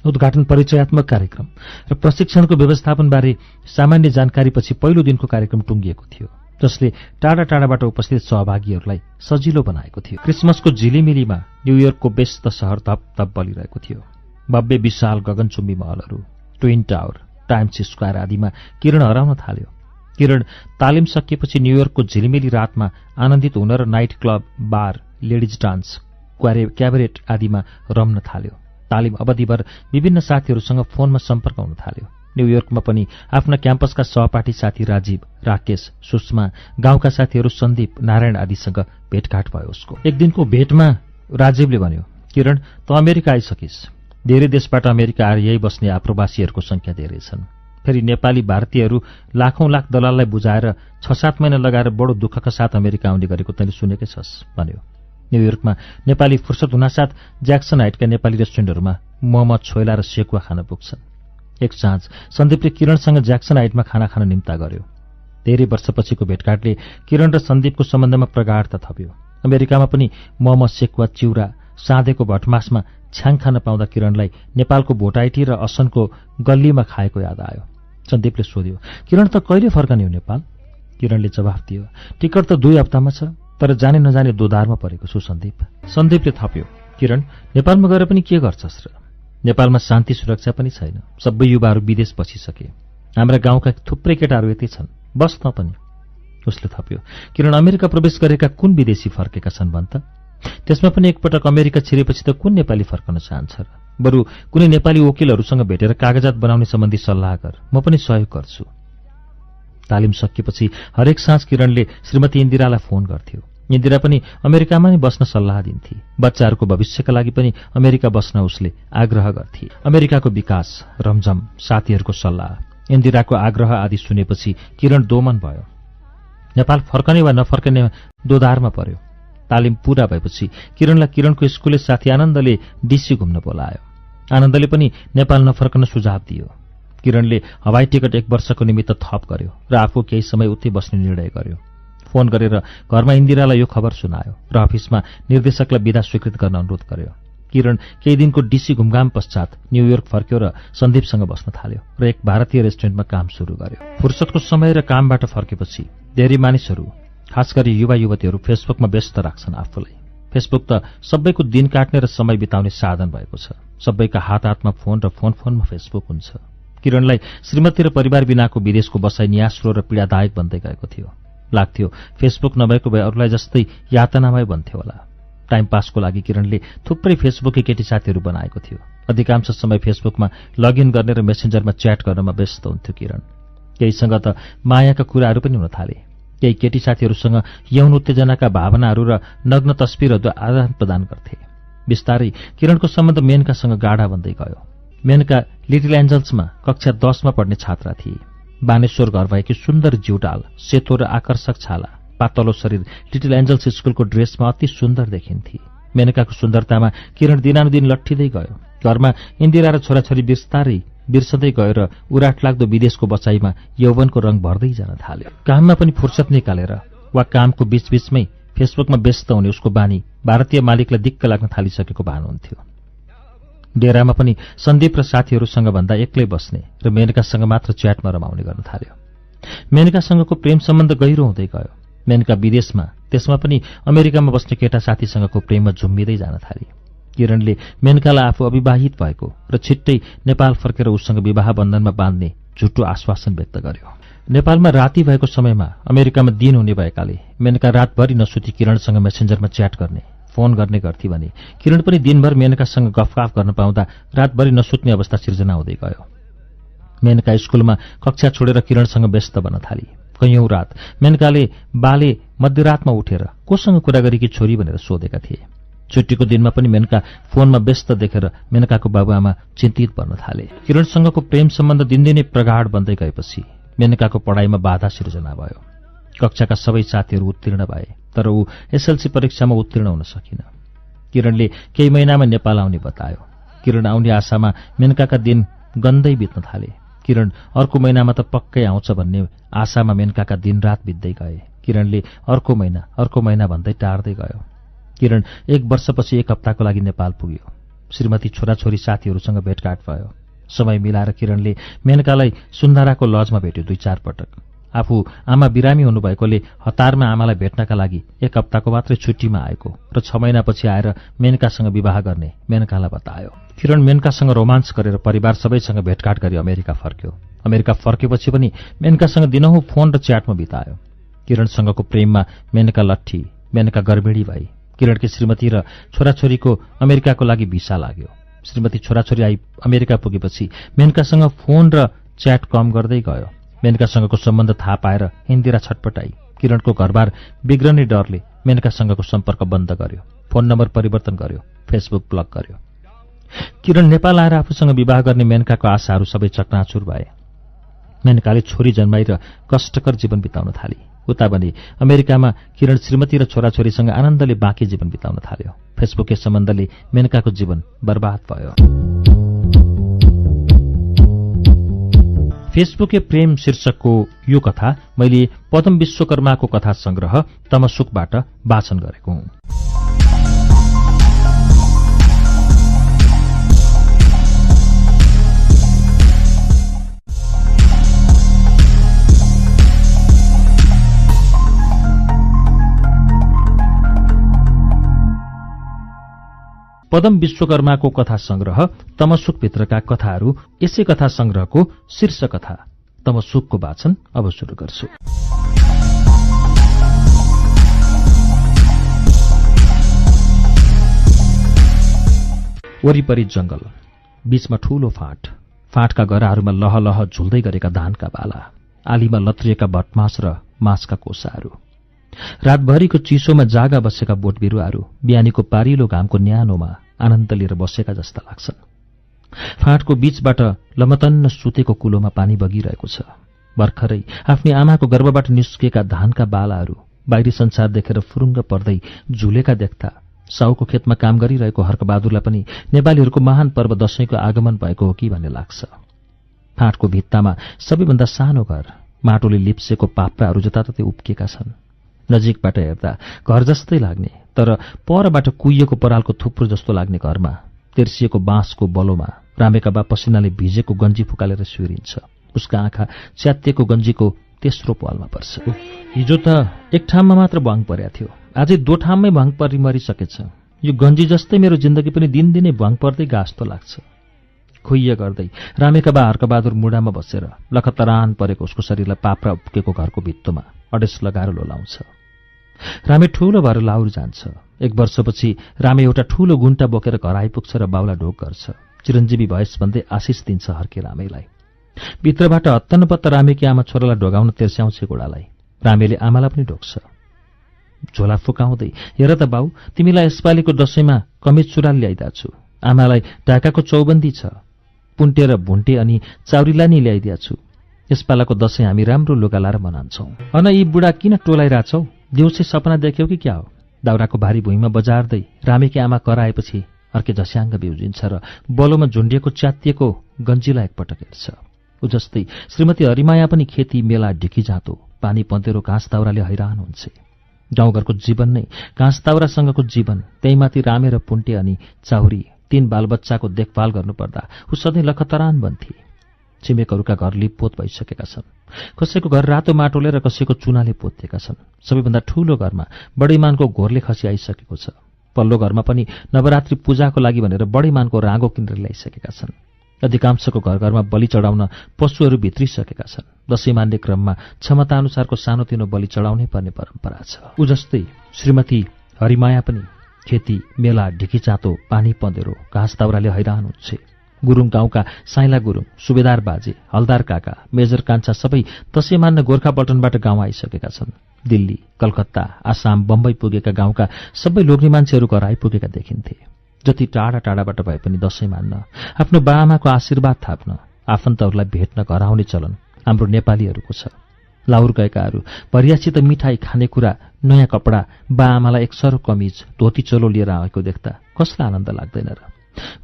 Speaker 1: उद्घाटन परिचयात्मक कार्यक्रम र प्रशिक्षणको व्यवस्थापनबारे सामान्य जानकारीपछि पहिलो दिनको कार्यक्रम टुङ्गिएको थियो, जसले टाढा टाढाबाट उपस्थित सहभागीहरूलाई सजिलो बनाएको थियो। क्रिसमसको झिलिमिलीमा न्यूयोर्कको व्यस्त सहर धपधप बलिरहेको थियो। भव्य विशाल गगनचुम्बी महलहरू, ट्विन टावर, टाइम्स स्क्वायर आदिमा किरण हराउन थाल्यो। किरण तालिम सकिएपछि न्यूयोर्कको झिलिमिली रातमा आनन्दित हुन र नाइट क्लब, बार, लेडिज डान्स, क्याबरेट आदिमा रम्न थाल्यो। तालिम अवधिभर विभिन्न साथीहरूसँग फोनमा सम्पर्क हुन थाल्यो। न्यूयोर्कमा पनि आफ्ना क्याम्पसका सहपाठी साथी राजीव, राकेश, सुषमा, गाउँका साथीहरू सन्दीप, नारायण आदिसँग भेटघाट भयो उसको। एक दिनको भेटमा राजीवले भन्यो, किरण, त अमेरिका आइसकिस्। धेरै देशबाट अमेरिका आएर यही बस्ने आप्रवासीहरूको संख्या धेरै छन्। फेरि नेपाली भारतीयहरू लाखौं लाख दलाललाई बुझाएर 6-7 महिना लगाएर बडो दुःखका साथ अमेरिका आउने गरेको तैँले सुनेकै छस् भन्यो। न्यूयोर्कमा नेपाली फुर्सद हुनासाथ ज्याक्सन हाइटका नेपाली रेस्टुरेन्टहरूमा मोमो, छोइला र सेकुवा खान पुग्छन्। एक साँझ सन्दीपले किरणसँग ज्याक्सन हाइटमा खाना खान निम्ता गर्यो। धेरै वर्षपछिको भेटघाटले किरण र सन्दीपको सम्बन्धमा प्रगाढता थप्यो। अमेरिकामा पनि मोमो, सेकुवा, चिउरा, साँधेको भटमासमा छ्याङ खान पाउँदा किरणलाई नेपालको भोटाइटी र असनको गल्लीमा खाएको याद आयो। सन्दीपले सोध्यो, किरण त कहिले फर्कने हो नेपाल? किरणले जवाफ दियो, टिकट त 2 हप्तामा छ, तर जाने नजाने दोधारमा परेको छु सन्दीप। सन्दीपले थप्यो, किरण, नेपालमा गएर पनि के गर्छस् र? नेपालमा शान्ति सुरक्षा पनि छैन। सबै युवाहरू विदेश बसिसके। हाम्रा गाउँका थुप्रै केटाहरू यति छन्, बस न पनि। उसले थप्यो, किरण, अमेरिका प्रवेश गरेका कुन विदेशी फर्केका छन् भन् त? त्यसमा पनि एकपटक अमेरिका छिरेपछि त कुन नेपाली फर्कन चाहन्छ र? बरु कुनै नेपाली वकिलहरूसँग भेटेर कागजात बनाउने सम्बन्धी सल्लाह गर, म पनि सहयोग गर्छु। तालिम सकिएपछि हरेक साँझ किरणले श्रीमती इन्दिरालाई फोन गर्थ्यो। इन्दिरा पनि अमेरिकामा नै बस्न सल्लाह दिन्थे। बच्चाहरूको भविष्यका लागि पनि अमेरिका बस्न उसले आग्रह गर्थे। अमेरिकाको विकास, रमझम, साथीहरूको सल्लाह, इन्दिराको आग्रह आदि सुनेपछि किरण दोमन भयो। नेपाल फर्कने वा नफर्कने दोधारमा पर्यो। तालिम पूरा भएपछि किरणलाई किरणको स्कुले साथी आनन्दले डिसी घुम्न बोलायो। आनन्दले पनि नेपाल नफर्कन सुझाव दियो। किरणले हवाई टिकट 1 वर्षको निमित्त थप गर्यो र आफू केही समय उतै बस्ने निर्णय गर्यो। फोन गरेर घरमा इन्दिरालाई यो खबर सुनायो र अफिसमा निर्देशकलाई बिदा स्वीकृत गर्न अनुरोध गर्यो। किरण केही दिनको डिसी घुमघाम पश्चात न्युयोर्क फर्क्यो र सन्दीपसँग बस्न थाल्यो र एक भारतीय रेस्टुरेन्टमा काम सुरु गर्यो। फुर्सदको समय र कामबाट फर्केपछि धेरै मानिसहरू, खास गरी युवा युवतीहरू फेसबुकमा व्यस्त राख्छन् आफूलाई। फेसबुक त सबैको दिन काट्ने र समय बिताउने साधन भएको छ। सबैका हात हातमा फोन र फोनमा फेसबुक हुन्छ। किरणलाई श्रीमती र परिवार बिनाको विदेशको बसाइ नियास्रो र पीडादायक बन्दै गएको थियो। लाग्थ्यो फेसबुक नभएको भए अरूलाई जस्तै यातनामय बन्थ्यो होला। टाइम पासको लागि किरणले थुप्रै फेसबुकी केटी साथीहरू बनाएको थियो। अधिकांश समय फेसबुकमा लगइन गर्ने र मेसेन्जरमा च्याट गर्नमा व्यस्त हुन्थ्यो किरण। केहीसँग त मायाका कुराहरू पनि हुन थाले। केही केटी साथीहरूसँग यौन उत्तेजनाका भावनाहरू र नग्न तस्बिरहरू आदान प्रदान गर्थे। बिस्तारै किरणको सम्बन्ध मेनकासँग गाढा बन्दै गयो। मेनका लिटिल एन्जल्समा कक्षा 10मा पढ्ने छात्रा थिए। बानेश्वर घर भएकी सुन्दर जिउडाल, सेतो र आकर्षक छाला, पातलो शरीर लिटिल एन्जल्स स्कुलको ड्रेसमा अति सुन्दर देखिन्थे। मेनकाको सुन्दरतामा किरण दिनानुदिन लट्ठिँदै गयो। घरमा इन्दिरा र छोराछोरी बिस्तारै बिर्सदै गयो र उराट लाग्दो विदेशको बसाइमा यौवनको रङ भर्दै जान थाल्यो। काममा पनि फुर्सद निकालेर वा कामको बीचबीचमै फेसबुकमा व्यस्त हुने उसको बानी भारतीय मालिकलाई दिक्क लाग्न थालिसकेको भानुहुन्थ्यो। डेरामा पनि सन्दीप र साथीहरूसँग भन्दा एक्लै बस्ने र मेनकासँग मात्र च्याटमा रमाउने गर्न थाल्यो। मेनकासँगको प्रेम सम्बन्ध गहिरो हुँदै गयो। मेनका विदेशमा, त्यसमा पनि अमेरिकामा बस्ने केटा साथीसँगको प्रेममा झुम्मिँदै जान थाली। किरणले मेनकालाई आफू अविवाहित भएको र छिट्टै नेपाल फर्केर उसँग विवाह बन्धनमा बाँध्ने झुटो आश्वासन व्यक्त गर्यो। नेपालमा राति भएको समयमा अमेरिकामा दिन हुने भएकाले मेनका रातभरि नसुती किरणसँग मेसेन्जरमा च्याट गर्ने, फोन गर्ने गर्थी भने किरण पनि दिनभर मेनकासँग गफगाफ गर्न पाउँदा रातभरि नसुत्ने अवस्था सिर्जना हुँदै गयो। मेनका स्कुलमा कक्षा छोडेर किरणसँग व्यस्त बन्न थाली। कैयौं रात मेनकाले बाले मध्यरातमा उठेर कोसँग कुरा गरेकी छोरी भनेर सोधेका थिए। छुट्टीको दिनमा पनि मेनका फोनमा व्यस्त देखेर मेनकाको बाबुआमा चिन्तित बन्न थाले। किरणसँगको प्रेम सम्बन्ध दिनदिनै प्रगाढ बन्दै गएपछि मेनकाको पढाइमा बाधा सिर्जना भयो। कक्षाका सबै साथीहरू उत्तीर्ण भए, तर ऊ एसएलसी परीक्षामा उत्तीर्ण हुन सकिन। किरणले केही महिनामा नेपाल आउने बतायो। किरण आउने आशामा मेनकाका दिन गन्दै बित्न थाले। किरण अर्को महिनामा त पक्कै आउँछ भन्ने आशामा मेनकाका दिनरात बित्दै गए। किरणले अर्को महिना भन्दै टार्दै गयो। किरण 1 वर्षपछि 1 हप्ताको लागि नेपाल पुग्यो। श्रीमती छोराछोरी साथीहरूसँग भेटघाट भयो। समय मिलाएर किरणले मेनकालाई सुन्धाराको लजमा भेट्यो 2-4 पटक। आफू आमा बिरामी हुनुभएकोले हतारमा आमालाई भेट्नका लागि 1 हप्ताको मात्रै छुट्टीमा आएको र 6 महिनापछि आएर मेनकासँग विवाह गर्ने मेनकालाई बतायो। किरण मेनकासँग रोमान्स गरेर परिवार सबैसँग भेटघाट गरी अमेरिका फर्क्यो। अमेरिका फर्केपछि पनि मेनकासँग दिनहुँ फोन र च्याटमा बितायो। किरणसँगको प्रेममा मेनका लट्ठी, मेनका गर्भिणी भई। किरणकी श्रीमती र छोराछोरीको अमेरिकाको लागि भिसा लाग्यो। श्रीमती छोराछोरी अमेरिका पुगेपछि मेनकासँग फोन र च्याट कम गर्दै गयो। मेनकासँगको सम्बन्ध थाहा पाएर इन्दिरा छटपटाई। किरणको घरबार बिग्रने डरले मेनकासँगको सम्पर्क बन्द गर्यो, फोन नम्बर परिवर्तन गर्यो, फेसबुक ब्लक गर्यो। किरण नेपाल आएर आफूसँग विवाह गर्ने मेनकाको आशाहरू सबै चकनाचुर भए। मेनकाले छोरी जन्माई र कष्टकर जीवन बिताउन थाली। उता भने अमेरिकामा किरण श्रीमती र छोराछोरीसँग आनन्दले बाँकी जीवन बिताउन थाल्यो। फेसबुककै सम्बन्धले मेनकाको जीवन बर्बाद भयो। फेसबुके प्रेम शीर्षकको यो कथा मैले पदम विश्वकर्माको कथा संग्रह तमसुकबाट वाचन गरेको हुँ। पदम विश्वकर्माको कथा संग्रह तमसुकभित्रका कथाहरू यसै कथा संग्रहको शीर्ष कथा तमसुकको वाचन अब सुरु गर्छु। वरिपरि जंगल, बीचमा ठूलो फाँट, फाँटका गराहरूमा लहलह झुल्दै गरेका धानका बाला, आलीमा लत्रिएका भटमास र मासका कोसाहरू। रातभरिको चिसोमा जागा बसेका बोट बिरुवाहरू बिहानीको पारिलो घामको न्यानोमा आनन्द लिएर बसेका जस्ता लाग्छन्। फाँटको बीचबाट लमतन्न सुतेको कुलोमा पानी बगिरहेको छ। भर्खरै आफ्नी आमाको गर्भबाट निस्केका धानका बालाहरू बाहिरी संसार देखेर फुरुङ्ग पर्दै झुलेका देख्दा साउको खेतमा काम गरिरहेको हर्कबहादुरलाई पनि नेपालीहरूको महान पर्व दशैंको आगमन भएको हो कि भन्ने लाग्छ। फाँटको भित्तामा सबैभन्दा सानो घर माटोले लिप्सेको पाप्राहरू जताततै उब्किएका छन्। नजिकबाट हेर्दा घर जस्तै लाग्ने तर परबाट कुहिएको परालको थुप्रो जस्तो लाग्ने घरमा तेर्सिएको बाँसको बलोमा रामेका बा पसिनाले भिजेको गन्जी फुकालेर सुइरिन्छ। उसका आँखा च्यातिएको गन्जीको तेस्रो पालमा पर्छ। हिजो त एक ठाउँमा मात्र भङ पर्या थियो, आजै दो ठाउँमै भङ परि मरिसकेछ। यो गन्जी जस्तै मेरो जिन्दगी पनि दिनदिनै भङ पर्दै गास्तो लाग्छ। खुइय गर्दै रामेका बा हर्कबहादुर मुढामा बसेर लखतरान परेको उसको शरीरलाई पाप्रा उब्केको घरको भित्तोमा अडेस लगाएर लोलाउँछ। रामे ठूलो भएर लाउर जान्छ। एक वर्षपछि रामे एउटा ठूलो गुन्टा बोकेर घर आइपुग्छ र बाउला ढोक गर्छ। चिरञ्जीवी भएस भन्दै आशिष दिन्छ हर्के रामेलाई। भित्रबाट हत्तनपत्त रामेकी आमा छोरालाई ढोगाउन तेर्स्याउँछ गोडालाई। रामेले आमालाई पनि ढोक्छ। झोला फुकाउँदै, हेर त बाउ, तिमीलाई यसपालिको दशैंमा कमिज सुराल ल्याइदिएको छु। आमालाई ढाकाको चौबन्दी छ, पुन्टे र भुन्टे अनि चाउरीलाई नि ल्याइदिएछु। यसपालाको दशैं हामी राम्रो लुगा लाएर मनान्छौं। अन यी बुढा किन टोलाइरहेछौ? देउसे सपना देख्यौ कि क्या हो? दाउराको भारी भुइँमा बजार्दै रामेकी आमा कराएपछि अर्के झस्याङ्ग बिउजिन्छ र बलोमा झुन्डिएको च्यातिएको गन्जीलाई एकपटक हेर्छ। ऊ जस्तै श्रीमती हरिमाया पनि खेती मेला ढिकी जाँतो पानी पँधेरो घाँस दाउराले हैरान हुन्छ। गाउँघरको जीवन नै घाँस दाउरासँगको जीवन। त्यहीमाथि रामे र पुन्टे अनि चाउरी 3 बालबच्चाको देखभाल गर्नुपर्दा ऊ सधैँ लखतरान बन्थे। छिमेकहरूका घर लिपपोत भइसकेका छन्। कसैको घर रातो माटोले र कसैको चुनाले पोतिएका छन्। सबैभन्दा ठूलो घरमा बडैमानको घोरले खसी आइसकेको छ। पल्लो घरमा पनि नवरात्रि पूजाको लागि भनेर बडैमानको राँगो किनेर ल्याइसकेका छन्। अधिकांशको घर घरमा बलि चढाउन पशुहरू भित्रिसकेका छन्। दशैं मान्ने क्रममा क्षमताअनुसारको सानोतिनो बलि चढाउनै पर्ने परम्परा छ। ऊ जस्तै श्रीमती हरिमाया पनि खेती मेला ढिकी चाँतो पानी पँधेरो घाँस दाउराले हैरान हुन्छ। गुरुङ गाउँका साइला गुरुङ, सुबेदार बाजे, हलदार काका, मेजर कान्छा सबै दशैं मान्न गोर्खापल्टनबाट गाउँ आइसकेका छन्। दिल्ली, कलकत्ता, आसाम, बम्बई पुगेका गाउँका सबै लोग्ने मान्छेहरू घर आइपुगेका देखिन्थे। जति टाढा टाढाबाट भए पनि दशैं मान्न, आफ्नो बाआमाको आशीर्वाद थाप्न, आफन्तहरूलाई भेट्न घर आउने चलन हाम्रो नेपालीहरूको छ। लाउर गएकाहरू परियासित मिठाई, खानेकुरा, नयाँ कपडा, बाआमालाई एक सरो कमिज, धोती चोलो लिएर आएको देख्दा कसलाई आनन्द लाग्दैन र?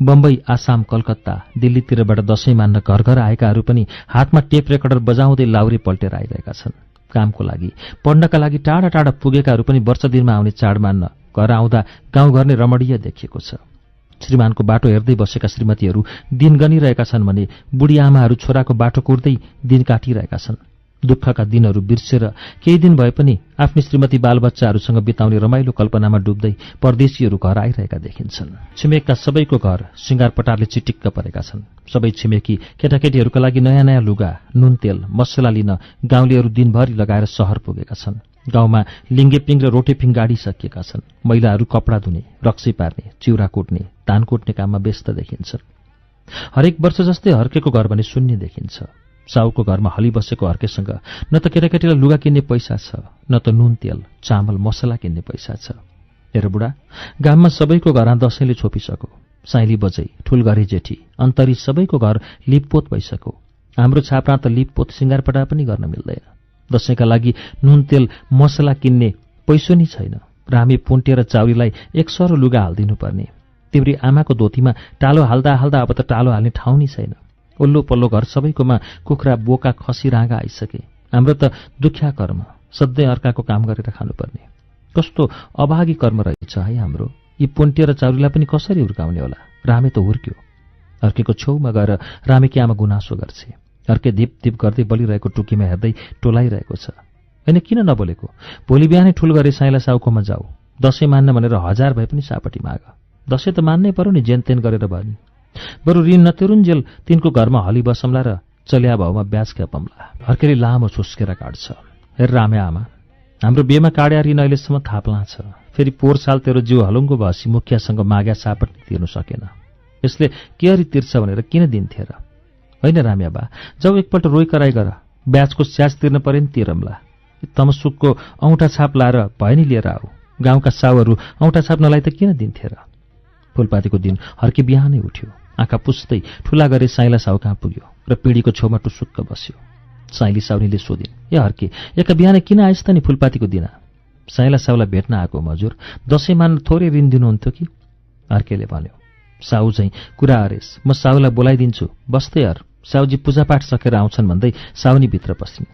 Speaker 1: बम्बई, आसाम, कलकत्ता, दिल्लीतिरबाट दशैं मान्न घर घर आएकाहरू पनि हातमा टेप रेकर्डर बजाउँदै लाउरे पल्टेर आइरहेका छन्। कामको लागि, पढ्नका लागि टाढा टाढा पुगेकाहरू पनि वर्ष दिनमा आउने चाड मान्न घर आउँदा गाउँघर नै रमणीय देखिएको छ। श्रीमानको बाटो हेर्दै बसेका श्रीमतीहरू दिन गनिरहेका छन् भने बुढी आमाहरू छोराको बाटो कुर्दै दिन काटिरहेका छन्। दुःखका दिनहरू बिर्सेर केही दिन भए पनि आफ्नी श्रीमती बालबच्चाहरूसँग बिताउने रमाइलो कल्पनामा डुब्दै परदेशीहरू घर आइरहेका देखिन्छन्। छिमेकका सबैको घर सिंगारपटारले चिटिक्क परेका छन्। सबै छिमेकी केटाकेटीहरूका लागि नयाँ नयाँ लुगा, नुन तेल, मसला लिन गाउँलेहरू दिनभरि लगाएर सहर पुगेका छन्। गाउँमा लिङ्गेपिङ र रोटेपिङ गाडी सकिएका छन्। महिलाहरू कपडा धुने, रक्सी पार्ने, चिउरा कुट्ने, धान कुट्ने काममा व्यस्त देखिन्छन्। हरेक वर्ष जस्तै हर्केको घर भने शून्य देखिन्छ। साउको घरमा हलिबसेको हर्केसँग न त केटाकेटीलाई लुगा किन्ने पैसा छ, न त नुन तेल, चामल, मसला किन्ने पैसा छ। हेर बुढा, गाममा सबैको घरमा दशैंले छोपिसक्यो। साइली बजै, ठुलघरे जेठी, अन्तरी सबैको घर लिपपोत भइसक्यो। हाम्रो छाप्रा त लिपपोत सिंगारपटा पनि गर्न मिल्दैन। दशैंका लागि नुन तेल मसला किन्ने पैसो नि छैन। रामे पुन्टे र चाउरीलाई एक सरो लुगा हालिदिनु पर्ने। तिम्री आमाको धोतीमा टालो हाल्दा हाल्दा अब त टालो हाल्ने ठाउँ नि छैन। ओल्लो पल्लो घर सबैकोमा कुखुरा, बोका, खसी, राँगा आइसके। हाम्रो त दुख्या कर्म, सधैँ अर्काको काम गरेर खानुपर्ने। कस्तो अभागी कर्म रहेछ है हाम्रो। यी पुन्टे र चाउरीलाई पनि कसरी हुर्काउने होला? रामे त हुर्क्यो। अर्केको छेउमा गएर रामेकी आमा गुनासो गर्छे। अर्के धिप धिप गर्दै बलिरहेको टुकीमा हेर्दै टोलाइरहेको छ। होइन, किन नबोलेको? भोलि बिहानै ठुल गरे साइला साउकोमा जाऊ। दशैं मान्न भनेर 1000 भए पनि सापटी माग। दशैं त मान्नै पर्यो नि, जेनतेन गरेर भनी। बरु ऋण नतिरुन्जेल तिनको घरमा हली बसम्ला र चल्या भाउमा ब्याज ख्यापम्ला। हर्केले लामो छुस्केर काट्छ। हेर रामे आमा, हाम्रो बेमा काड्या ऋण अहिलेसम्म थाप्ला छ। फेरि पोहोर साल तेरो जिउ हलुङ्गो भसी मुखियासँग माग्या सापट तिर्नु सकेन। यसले केरी तिर्छ भनेर किन दिन्थे र? होइन रामे बा, जाऊ एकपल्ट रोइ कराई गर। ब्याजको स्याज तिर्न परे नि तिरम्ला। तमसुकको औँठा छाप लाएर भए नि लिएर आऊ। गाउँका साउहरू औँठा छाप नलाई त किन दिन्थे र? फुलपातीको दिन हर्के बिहानै उठ्यो। आँखा पुस्दै ठुला गरे साइला साउ कहाँ पुग्यो र पिँढीको छेउमा टुसुक्क बस्यो। साइली साउनीले सोधिन्, ए हर्के, एका बिहानै किन आइस् त नि फुलपातीको दिन? साइला साउलाई भेट्न आएको हजुर, दसैँ मान्न थोरै ऋण दिनुहुन्थ्यो कि? हर्केले भन्यो। साउ चाहिँ कुरा अरेस, म साउलाई बोलाइदिन्छु, बस्दै हर। साउजी पूजापाठ सकेर आउँछन् भन्दै साउनी भित्र पसिन्।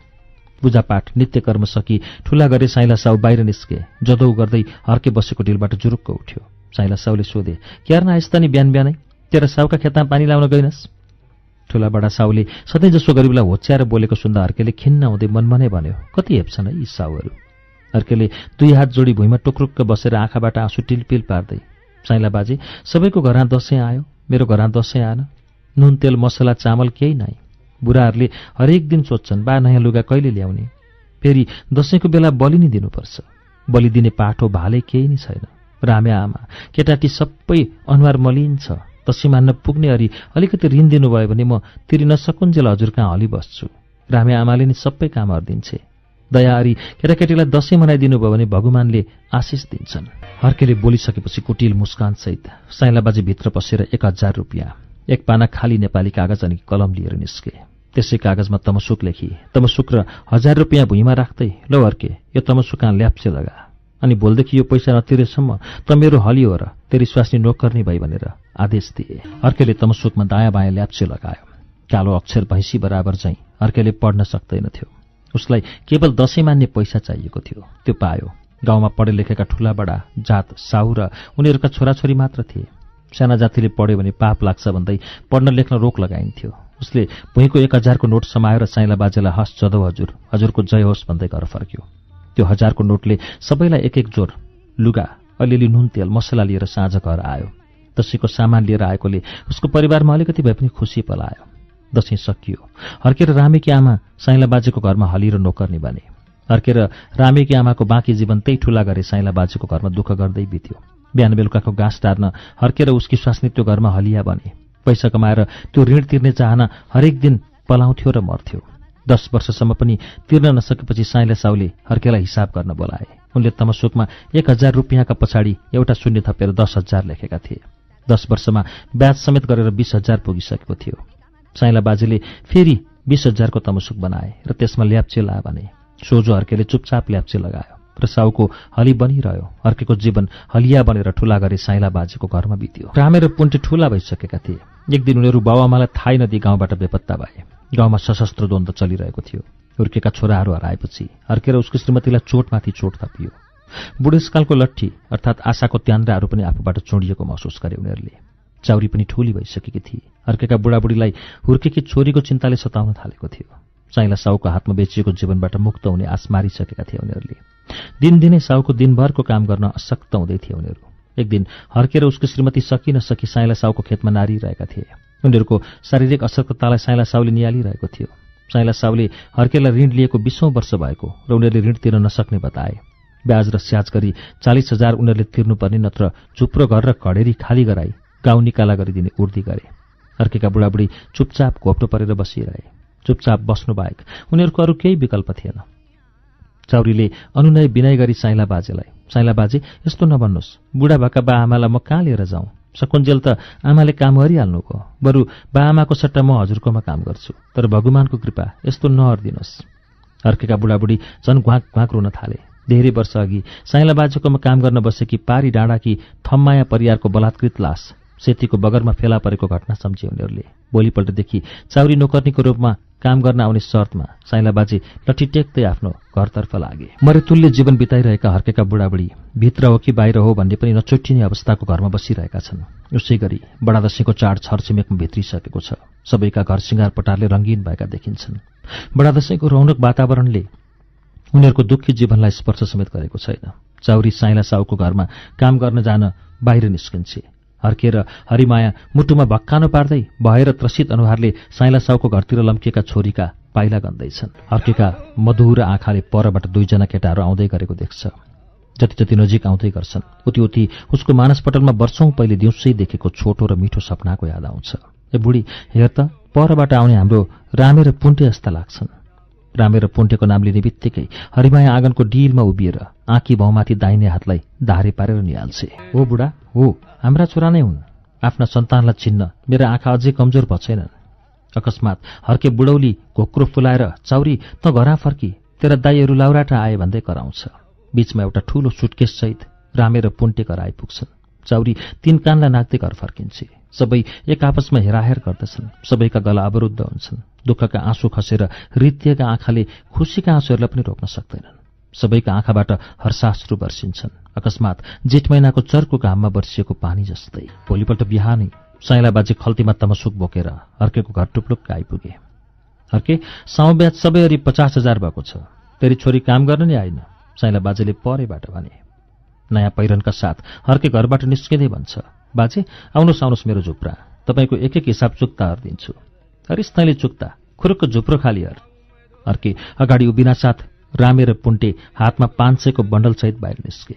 Speaker 1: पूजापाठ नित्यकर्म सकि ठुला गरे साइला साउ बाहिर निस्के। जदौ गर्दै हर्के बसेको डिलबाट जुरुक्क उठ्यो। साइला साउले सोधे, क्यार्न आइस् त नि बिहान बिहानै? तेरा साउका खेतमा पानी लाउन गइनस्? ठुला बडा साउले सधैँ जसो गरिबलाई होच्याएर बोलेको सुन्दा हर्केले खिन्न हुँदै मनमनै भन्यो, कति हेप्छन् है यी साउहरू। हर्केले दुई हात जोडी भुइँमा टुक्रुक्क बसेर आँखाबाट आँसु टिलपिल पार्दै, साइला बाजे, सबैको घरमा दसैँ आयो, मेरो घरमा दसैँ आएन। नुन तेल मसला चामल केही नै। बुढाहरूले हरेक दिन सोध्छन्, बा नयाँ लुगा कहिले ल्याउने? फेरि दसैँको बेला बलि नै दिनुपर्छ। बलि दिने पाठो भाले केही नै छैन। रामे आमा केटाटी सबै अनुहार मलिन छ। दसैँ मान्न पुग्ने अरी अलिकति ऋण दिनुभयो भने म तिरिन सकुन्जेल हजुर कहाँ हलिबस्छु। रामे आमाले नि सबै कामहरू दिन्छे। दया अरी केटाकेटीलाई दसैँ मनाइदिनु भयो भने भगवानले आशिष दिन्छन्। हर्केले बोलिसकेपछि कुटिल मुस्कानसहित साइला बाजे भित्र पसेर 1000 रुपियाँ एक पाना खाली नेपाली कागज अनि कलम लिएर निस्के। त्यसै कागजमा तमसुक लेखी। तमसुक र 1000 रुपियाँ भुइँमा राख्दै, लो हर्के, यो तमसुक कहाँ ल्याप्चे लगा, अनि भोलिदेखि यो पैसा नतिरेसम्म त मेरो हलियो र तेरी स्वास्नी नोकर्नी भई भनेर आदेश दिए। हर्केले तमसुकमा दायाँ बायाँ ल्याप्चे लगायो। कालो अक्षर भैँसी बराबर चाहिँ हर्केले पढ्न सक्दैनथ्यो। उसलाई केवल दसैँ मान्ने पैसा चाहिएको थियो, त्यो पायो। गाउँमा पढे लेखेका ठूला बडा जात साहु र उनीहरूका छोराछोरी मात्र थिए। साना जातिले पढ्यो भने पाप लाग्छ भन्दै पढ्न लेख्न रोक लगाइन्थ्यो। उसले भुइँको 1000 को नोट समाएर साइला बाजेलाई हस् जदौ हजुर, हजुरको जय होस् भन्दै घर फर्क्यो। त्यो 1000 को नोटले सबैलाई एक एक जोर लुगा, अलिअलि नुन तेल मसला लिएर साँझ घर आयो। दसैँको सामान लिएर आएकोले उसको परिवारमा अलिकति भए पनि खुसी पलायो। दसैँ सकियो। हर्के र रामेकी आमा साइला बाजेको घरमा हली र नोकर्नी बने। हर्के र रामेकी आमाको बाँकी जीवन त्यही ठुला गरे साइला बाजेको घरमा दुःख गर्दै बित्यो। बिहान बेलुकाको घाँस टार्न हर्के र उसकी स्वास्नी त्यो घरमा हलिया बने। पैसा कमाएर त्यो ऋण तिर्ने चाहना हरेक दिन पलाउँथ्यो र मर्थ्यो। 10 वर्षसम्म पनि तिर्न नसकेपछि साइला साउले हर्केलाई हिसाब गर्न बोलाए। उनले तमसुकमा 1000 रुपियाँका पछाडि एउटा शून्य थपेर 10,000 लेखेका थिए। 10 वर्षमा ब्याज समेत गरेर 20,000 पुगिसकेको थियो। साइला बाजेले फेरि 20,000 को तमसुक बनाए र त्यसमा ल्याप्चे ला भने। सोझो हर्केले चुपचाप ल्याप्चे लगायो र साउको हली बनिरह्यो। हर्केको जीवन हलिया बनेर ठुला गरे साइला बाजेको घरमा बित्यो। रामे र पुन्टे ठुला भइसकेका थिए। एक दिन उनीहरू बाबुआमालाई थाहै नदिई गाउँबाट बेपत्ता भए। गाउँमा सशस्त्र द्वन्द्व चलिरहेको थियो। हुर्केका छोराहरू हराएपछि हर्के र उसको श्रीमतीलाई चोटमाथि चोट थपियो। बुढेसकालको लट्ठी अर्थात् आशाको त्यान्द्राहरू पनि आफूबाट चोडिएको महसुस गरे उनीहरूले। चाउरी पनि ठूली भइसकेकी थिए। हर्केका बुढाबुढीलाई हुर्केकी छोरीको चिन्ताले सताउन थालेको थियो। साइला साउको हातमा बेचिएको जीवनबाट मुक्त हुने आश मारिसकेका थिए उनीहरूले। दिनदिनै साउको दिनभरको काम गर्न अशक्त हुँदै थिए उनीहरू। एक दिन हर्के र उसको श्रीमती सकि नसकी साइला साउको खेतमा नारिरहेका थिए। उनीहरूको शारीरिक असक्ततालाई साइला साउले निहालिरहेको थियो। साइला साउले हर्केलाई ऋण लिएको 20औं वर्ष भएको र उनीहरूले ऋण तिर्न नसक्ने बताए। ब्याज र स्याज गरी 40,000 उनीहरूले तिर्नुपर्ने, नत्र चुप्रो घर र घडेरी खाली गराई गाउँ निकाला गरिदिने उर्दी गरे। हर्केका बुढाबुढी चुपचाप घोप्टो परेर बसिरहे। चुपचाप बस्नु बाहेक उनीहरूको अरू केही विकल्प थिएन। चाउरीले अनुनय विनय गरी साइला बाजेलाई, साइला बाजे यस्तो नभन्नुहोस्, बुढा भएका बा आमालाई म कहाँ लिएर जाउँ? सकुन्जेल त आमाले काम गरिहाल्नु भयो। बरु बा आमाको सट्टा म हजुरकोमा काम गर्छु, तर भगवानको कृपा यस्तो नहर्दिनुहोस्। हर्केका बुढाबुढी झन् घ्वाक घ्वाक रुन थाले। धेरै वर्ष अघि साइला बाजेकोमा काम गर्न बसेकी पारी डाँडाकी थम्माया परियारको बलात्कृत लास सेतीको बगरमा फेला परेको घटना सम्झे उनीहरूले। भोलिपल्टदेखि चाउरी नोकर्नीको रूपमा काम गर्न आउने शर्तमा साइला बाजे लट्ठी टेक्दै आफ्नो घरतर्फ लागे। मरेतुल्य जीवन बिताइरहेका हर्केका बुढाबुढी भित्र हो कि बाहिर हो भन्ने पनि नचोटिने अवस्थाको घरमा बसिरहेका छन्। उसै गरी बडा दशैंको चाड छरछिमेकमा भित्रिसकेको छ। सबैका घर सिंगार पटारले रंगीन भएका देखिन्छन्। बडा दशैंको रौनक वातावरणले उनीहरूको दुःखी जीवनलाई स्पर्श समेत गरेको छैन। चाउरी साइला साउको घरमा काम गर्न जान बाहिर निस्किन्छे। हर्के र हरिमाया मुटुमा भक्कानो पार्दै भएर त्रसित अनुहारले साइला साउको घरतिर लम्किएका छोरीका पाइला गन्दैछन्। हर्केका मधुर आँखाले परबाट 2 जना केटाहरू आउँदै गरेको देख्छ। जति जति नजिक आउँदै गर्छन् उति उति उसको मानसपटलमा वर्षौं पहिले दिउँसै देखेको छोटो र मिठो सपनाको याद आउँछ। ए बुढी हेर त, परबाट आउने हाम्रो रामे र पुन्टे जस्ता लाग्छन्। रामे र पुन्टेको नाम लिने बित्तिकै हरिमाया आँगनको डिलमा उभिएर आँखी भाउमाथि दाहिने हातलाई धारे पारेर निहाल्छे। हो बुढा, हो, हाम्रा छोरा नै हुन्। आफ्ना सन्तानलाई चिन्न मेरा आँखा अझै कमजोर भएनन्। अकस्मात हर्के बुढौली घोक्रो फुलाएर, चाउरी त घरा फर्की, तेरा दाईहरू लाउराटा आए भन्दै कराउँछ। बीचमा एउटा ठूलो सुटकेससहित रामे र पुन्टे घर आइपुग्छन्। चाउरी तीन कानलाई नाग्दै घर फर्किन्छे। सबै एक आपसमा हेराहेर गर्दछन्। सबैका गला अवरुद्ध हुन्छन्। दुःखका आँसु खसेर रित्तिएका आँखाले खुसीका आँसुहरूलाई पनि रोक्न सक्दैनन्। सबैका आँखाबाट हर्षाश्रु वर्षिन्छन्। अकस्मात जेठ महिनाको चर्को घाममा वर्षिएको पानी जस्तै। भोलिपल्ट बिहानै साइला बाजे खल्तीमा तमसुक बोकेर हर्केको घर टुप्लुक्क आइपुगे। हर्के, साउँ ब्याज सबैअरी 50,000 भएको छ। तेरी छोरी काम गर्न नै आइन, साइला बाजेले परैबाट भने। नयाँ पहिरनका साथ हर्के घरबाट निस्किँदै भन्छ, बाजे आउनुहोस् आउनुहोस् मेरो झुप्रा, तपाईँको एक एक हिसाब चुक्ता हरिदिन्छु। हरिस तैँले चुक्ता, खुरुक्क झुप्रो खाली हर। हर्के अगाडि उभिना साथ रामे र पुन्टे हातमा 500 को बन्डलसहित बाहिर निस्के।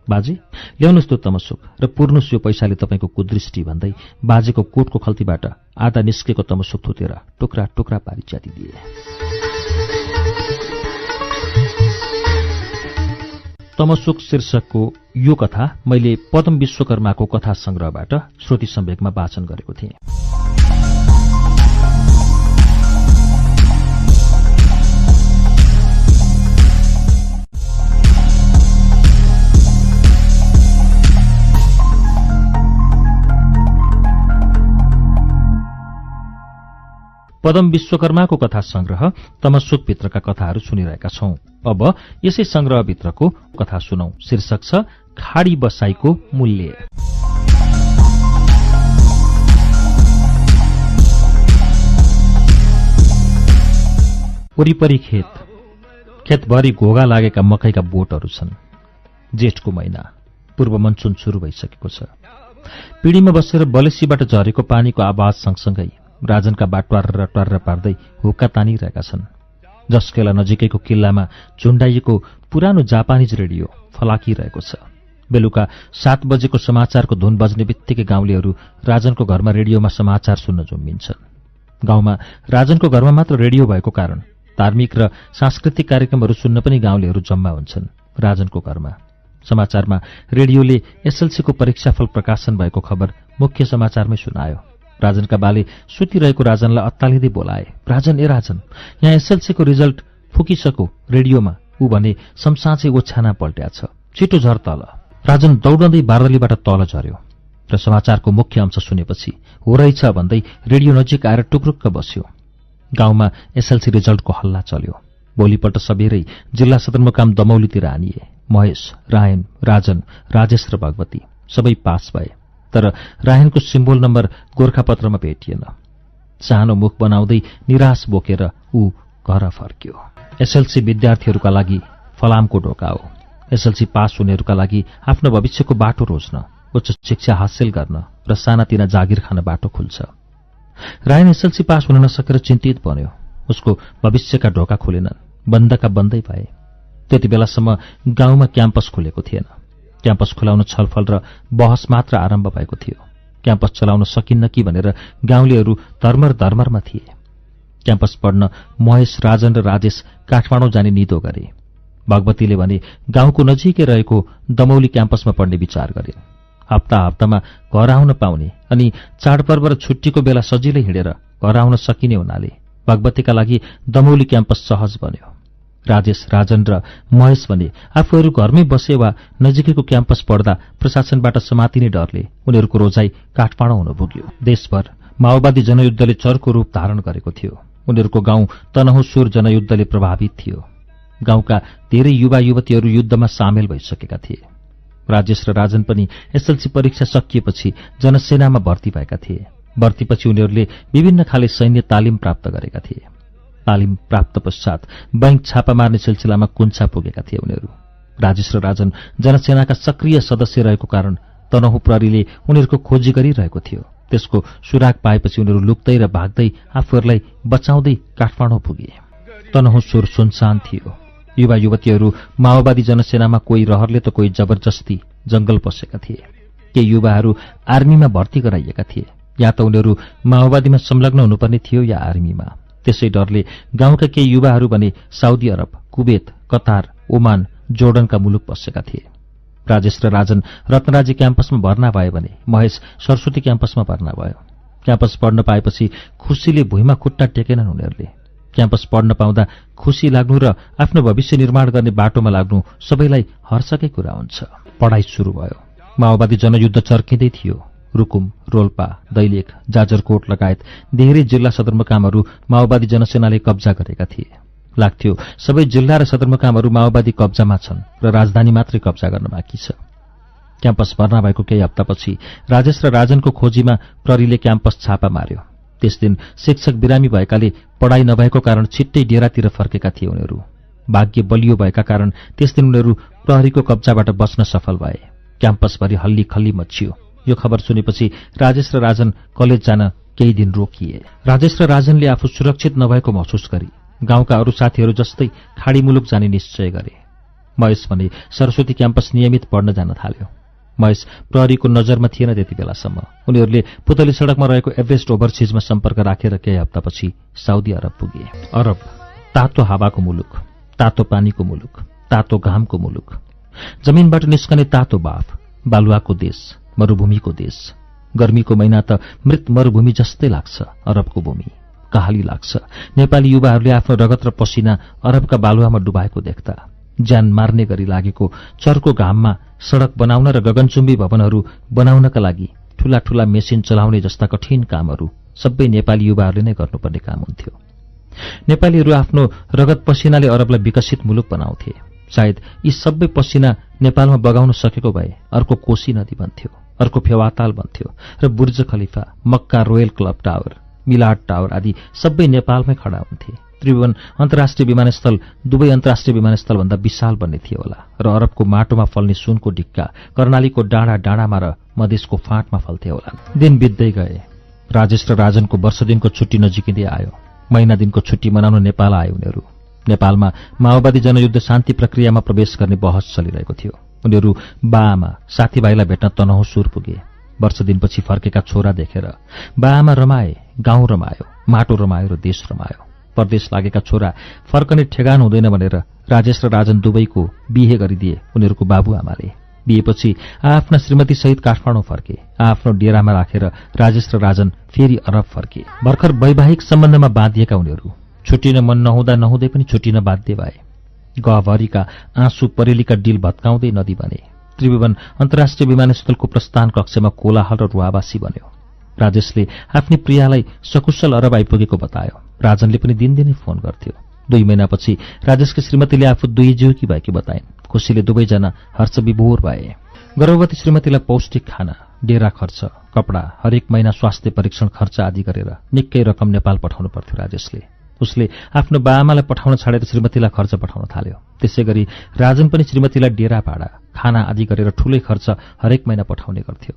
Speaker 1: बाजे ल्याउनुहोस् त्यो तमसुक र पुर्नुहोस् यो पैसाले तपाईँको कुदृष्टि भन्दै बाजेको कोटको खल्तीबाट आधा निस्केको तमसुक थुतेर टुक्रा टुक्रा पारी च्यातिदिए। तमसुक शीर्षकको यो कथा मैले पदम विश्वकर्माको कथा संग्रहबाट श्रुति सम्वेकमा वाचन गरेको थिएँ। पदम विश्वकर्माको कथा संग्रह तमसुकभित्रका कथाहरू सुनिरहेका छौं। अब यसै संग्रहभित्रको कथा सुनौ। शीर्षक छ खाडी बसाईको मूल्य। वरिपरि खेतभरि घोगा लागेका मकैका बोटहरू छन्। जेठको महिना, पूर्व मनसुन सुरु भइसकेको छ। पिँढीमा बसेर बलेसीबाट झरेको पानीको आवाज सँगसँगै राजनका बाटवार ट्वार्र पार्दै हुक्का तानिरहेका छन्। जस्केला नजिकैको किल्लामा झुण्डाइएको पुरानो जापानिज रेडियो फलाकिरहेको छ। बेलुका 7 बजेको समाचारको धुन बज्ने बित्तिकै गाउँलेहरू राजनको घरमा रेडियोमा समाचार सुन्न जुम्मिन्छन्। गाउँमा राजनको घरमा मात्र रेडियो भएको कारण धार्मिक र सांस्कृतिक कार्यक्रमहरू सुन्न पनि गाउँलेहरू जम्मा हुन्छन् राजनको घरमा। समाचारमा रेडियोले एसएलसीको परीक्षाफल प्रकाशन भएको खबर मुख्य समाचारमै सुनायो। राजनका बाले सुतिरहेको राजनलाई अत्तालिँदै बोलाए, राजन, ए राजन, यहाँ एसएलसीको रिजल्ट फुकिसक्यो रेडियोमा। ऊ भने शमसाँचे ओछ्याना पल्ट्या छ, छिटो झर तल। राजन दौडँदै बारलीबाट तल झर्यो र समाचारको मुख्य अंश सुनेपछि हो रहेछ भन्दै रेडियो नजिक आएर टुक्रुक्क बस्यो। गाउँमा एसएलसी रिजल्टको हल्ला चल्यो। भोलिपल्ट सबेरै जिल्ला सदरमुकाम दमौलीतिर आनिए। महेश, रायन, राजन, राजेश र भगवती सबै पास भए। तर रायनको सिम्बोल नम्बर गोर्खापत्रमा भेटिएन। सानो मुख बनाउँदै निराश बोकेर ऊ घर फर्क्यो। एसएलसी विद्यार्थीहरूका लागि फलामको ढोका हो। एसएलसी पास हुनेहरूका लागि आफ्नो भविष्यको बाटो रोज्न, उच्च शिक्षा हासिल गर्न र सानातिना जागिर खान बाटो खुल्छ। रायन एसएलसी पास हुन नसकेर चिन्तित बन्यो। उसको भविष्यका ढोका खुलेनन्, बन्दका बन्दै भए। त्यति बेलासम्म गाउँमा क्याम्पस खुलेको थिएन। क्याम्पस खुलाउन छलफल र बहस मात्र आरम्भ भएको थियो। क्याम्पस चलाउन सकिन्न कि भनेर गाउँलेहरू धर्मरमा थिए। क्याम्पस पढ्न महेश, राजन र राजेश काठमाडौँ जाने निदो गरे। भगवतीले भने गाउँको नजिकै रहेको दमौली क्याम्पसमा पढ्ने विचार गरे। हप्तामा घर आउन पाउने अनि चाडपर्व र छुट्टीको बेला सजिलै हिँडेर घर आउन सकिने हुनाले भगवतीका लागि दमौली क्याम्पस सहज बन्यो। राजेश, राजन र महेश भने आफूहरू घरमै बसे वा नजिकैको क्याम्पस पढ्दा प्रशासनबाट समातिने डरले उनीहरूको रोजाइ काठमाडौँ हुन पुग्यो। देशभर माओवादी जनयुद्धले चर्को रूप धारण गरेको थियो। उनीहरूको गाउँ तनहुँसुर जनयुद्धले प्रभावित थियो। गाउँका धेरै युवा युवतीहरू युद्धमा सामेल भइसकेका थिए। राजेश र राजन पनि एसएलसी परीक्षा सकिएपछि जनसेनामा भर्ती भएका थिए। भर्तीपछि उनीहरूले विभिन्न खाले सैन्य तालिम प्राप्त गरेका थिए। तालिम प्राप्त पश्चात बैंक छापा मार्ने सिलसिलामा कुन्छा पुगेका थिए उनीहरू। राजेश र राजन जनसेनाका सक्रिय सदस्य रहेको कारण तनहुँ प्रहरीले उनीहरूको खोजी गरिरहेको थियो। त्यसको सुराग पाएपछि उनीहरू लुक्दै र भाग्दै आफूहरूलाई बचाउँदै काठमाडौँ पुगे। तनहुँसुर सुनसान थियो। युवा युवतीहरू माओवादी जनसेनामा कोही रहरले त कोही जबरजस्ती जंगल पसेका थिए। केही युवाहरू आर्मीमा भर्ती गराइएका थिए। या त उनीहरू माओवादीमा संलग्न हुनुपर्ने थियो या आर्मीमा। त्यसै डरले गाउँका केही युवाहरू भने Saudi Arab, Kuwait, Qatar, Oman, जोर्डनका मुलुक पसेका थिए। राजेश र राजन रत्नराजी क्याम्पसमा भर्ना भए भने महेश सरस्वती क्याम्पसमा भर्ना भयो। क्याम्पस पढ्न पाएपछि खुसीले भुइँमा खुट्टा टेकेनन् उनीहरूले। क्याम्पस पढ्न पाउँदा खुसी लाग्नु र आफ्नो भविष्य निर्माण गर्ने बाटोमा लाग्नु सबैलाई हर्षकै कुरा हुन्छ। पढाइ सुरु भयो। माओवादी जनयुद्ध चर्किँदै थियो। रुकुम, रोल्पा, दैलेख, जाजरकोट लगायत धेरै जिल्ला सदरमुकामहरू माओवादी जनसेनाले कब्जा गरेका थिए। लाग्थ्यो सबै जिल्ला र सदरमुकामहरू माओवादी कब्जामा छन् र राजधानी मात्रै कब्जा गर्न बाँकी छ। क्याम्पस भर्ना भएको केही हप्तापछि राजेश र राजनको खोजीमा प्रहरीले क्याम्पस छापा मार्यो। त्यस दिन शिक्षक बिरामी भएकाले पढाइ नभएको कारण छिट्टै डेरातिर फर्केका थिए उनीहरू। भाग्य बलियो भएका कारण त्यस दिन उनीहरू प्रहरीको कब्जाबाट बच्न सफल भए। क्याम्पसभरि हल्ली खल्ली मचियो। यो खबर सुनेपछि राजेश र राजन कलेज जान केही दिन रोकिए। राजेश र राजनले आफू सुरक्षित नभएको महसुस गरी गाउँका अरू साथीहरू जस्तै खाडी मुलुक जाने निश्चय गरे। महेश भने सरस्वती क्याम्पस नियमित पढ्न जान थाल्यो। महेश प्रहरीको नजरमा थिएन त्यति बेलासम्म। उनीहरूले पुतली सडकमा रहेको एभरेस्ट ओभरसिजमा सम्पर्क राखेर केही हप्तापछि साउदी अरब पुगे। अरब तातो हावाको मुलुक, तातो पानीको मुलुक, तातो घामको मुलुक, जमिनबाट निस्कने तातो बाफ, बालुवाको देश, मरुभूमिको देश। गर्मीको महिना त मृत मरुभूमि जस्तै लाग्छ। अरबको भूमि कहाली लाग्छ। नेपाली युवाहरूले आफ्नो रगत र पसिना अरबका बालुवामा डुबाएको देख्दा ज्यान मार्ने गरी लागेको चर्को घाममा सडक बनाउन र गगनचुम्बी भवनहरू बनाउनका लागि ठूला ठूला मेसिन चलाउने जस्ता कठिन कामहरू सबै नेपाली युवाहरूले नै गर्नुपर्ने काम हुन्थ्यो। नेपालीहरू आफ्नो रगत पसिनाले अरबलाई विकसित मुलुक बनाउँथे। सायद यी सबै पसिना नेपालमा बगाउन सकेको भए अर्को कोशी नदी बन्थ्यो, अर्को फेवाताल बन्थ्यो र बुर्ज खलिफा, मक्का royal club tower, Maillard tower आदि सबै नेपालमै खडा हुन्थे। त्रिभुवन अन्तर्राष्ट्रिय विमानस्थल दुबई अन्तर्राष्ट्रिय विमानस्थलभन्दा विशाल बन्ने थियो होला र अरबको माटोमा फल्ने सुनको ढिक्का कर्णालीको डाँडा डाँडामा र मधेसको फाँटमा फल्थे होला। दिन बित्दै गए। राजेश र राजनको वर्ष दिनको छुट्टी नजिकिँदै आयो। महिना दिनको छुट्टी मनाउन नेपाल आए उनीहरू। नेपालमा माओवादी जनयुद्ध शान्ति प्रक्रियामा प्रवेश गर्ने बहस चलिरहेको थियो। उनीहरू बाआमा साथीभाइलाई भेट्न तनहुँ सुर पुगे। वर्ष दिनपछि फर्केका छोरा देखेर बाआमा रमाए, गाउँ रमायो, माटो रमायो र देश रमायो। परदेश लागेका छोरा फर्कने ठेगान हुँदैन भनेर राजेश र राजन दुवैको बिहे गरिदिए उनीहरूको बाबुआमाले। बिहेपछि आफ्ना श्रीमती सहित काठमाडौँ फर्के। आफ्नो डेरामा राखेर राजेश र राजन फेरि अरब फर्के। भर्खर वैवाहिक सम्बन्धमा बाँधिएका उनीहरू छुट्टिन मन नहुँदा नहुँदै पनि छुट्टिन बाध्य भए। गहभरिका आँसु परेलीका डिल भत्काउँदै नदी बने। त्रिभुवन अन्तर्राष्ट्रिय विमानस्थलको प्रस्थान कक्षमा कोलाहल र रुवावासी बन्यो। राजेशले आफ्नी प्रियालाई सकुशल अरब आइपुगेको बतायो। राजनले पनि दिनदिनै फोन गर्थ्यो। 2 महिनापछि राजेशकी श्रीमतीले आफू दुई जीवकी भएकी बताइन्। खुसीले दुवैजना हर्षविभोर भए। गर्भवती श्रीमतीलाई पौष्टिक खाना, डेरा खर्च, कपडा, हरेक महिना स्वास्थ्य परीक्षण खर्च आदि गरेर निकै रकम नेपाल पठाउनु पर्थ्यो राजेशले। उसले आफ्नो बाआमालाई पठाउन छाडेर श्रीमतीलाई खर्च पठाउन थाल्यो। त्यसै गरी राजन पनि श्रीमतीलाई डेरा भाडा, खाना आदि गरेर ठूलै खर्च हरेक महिना पठाउने गर्थ्यो।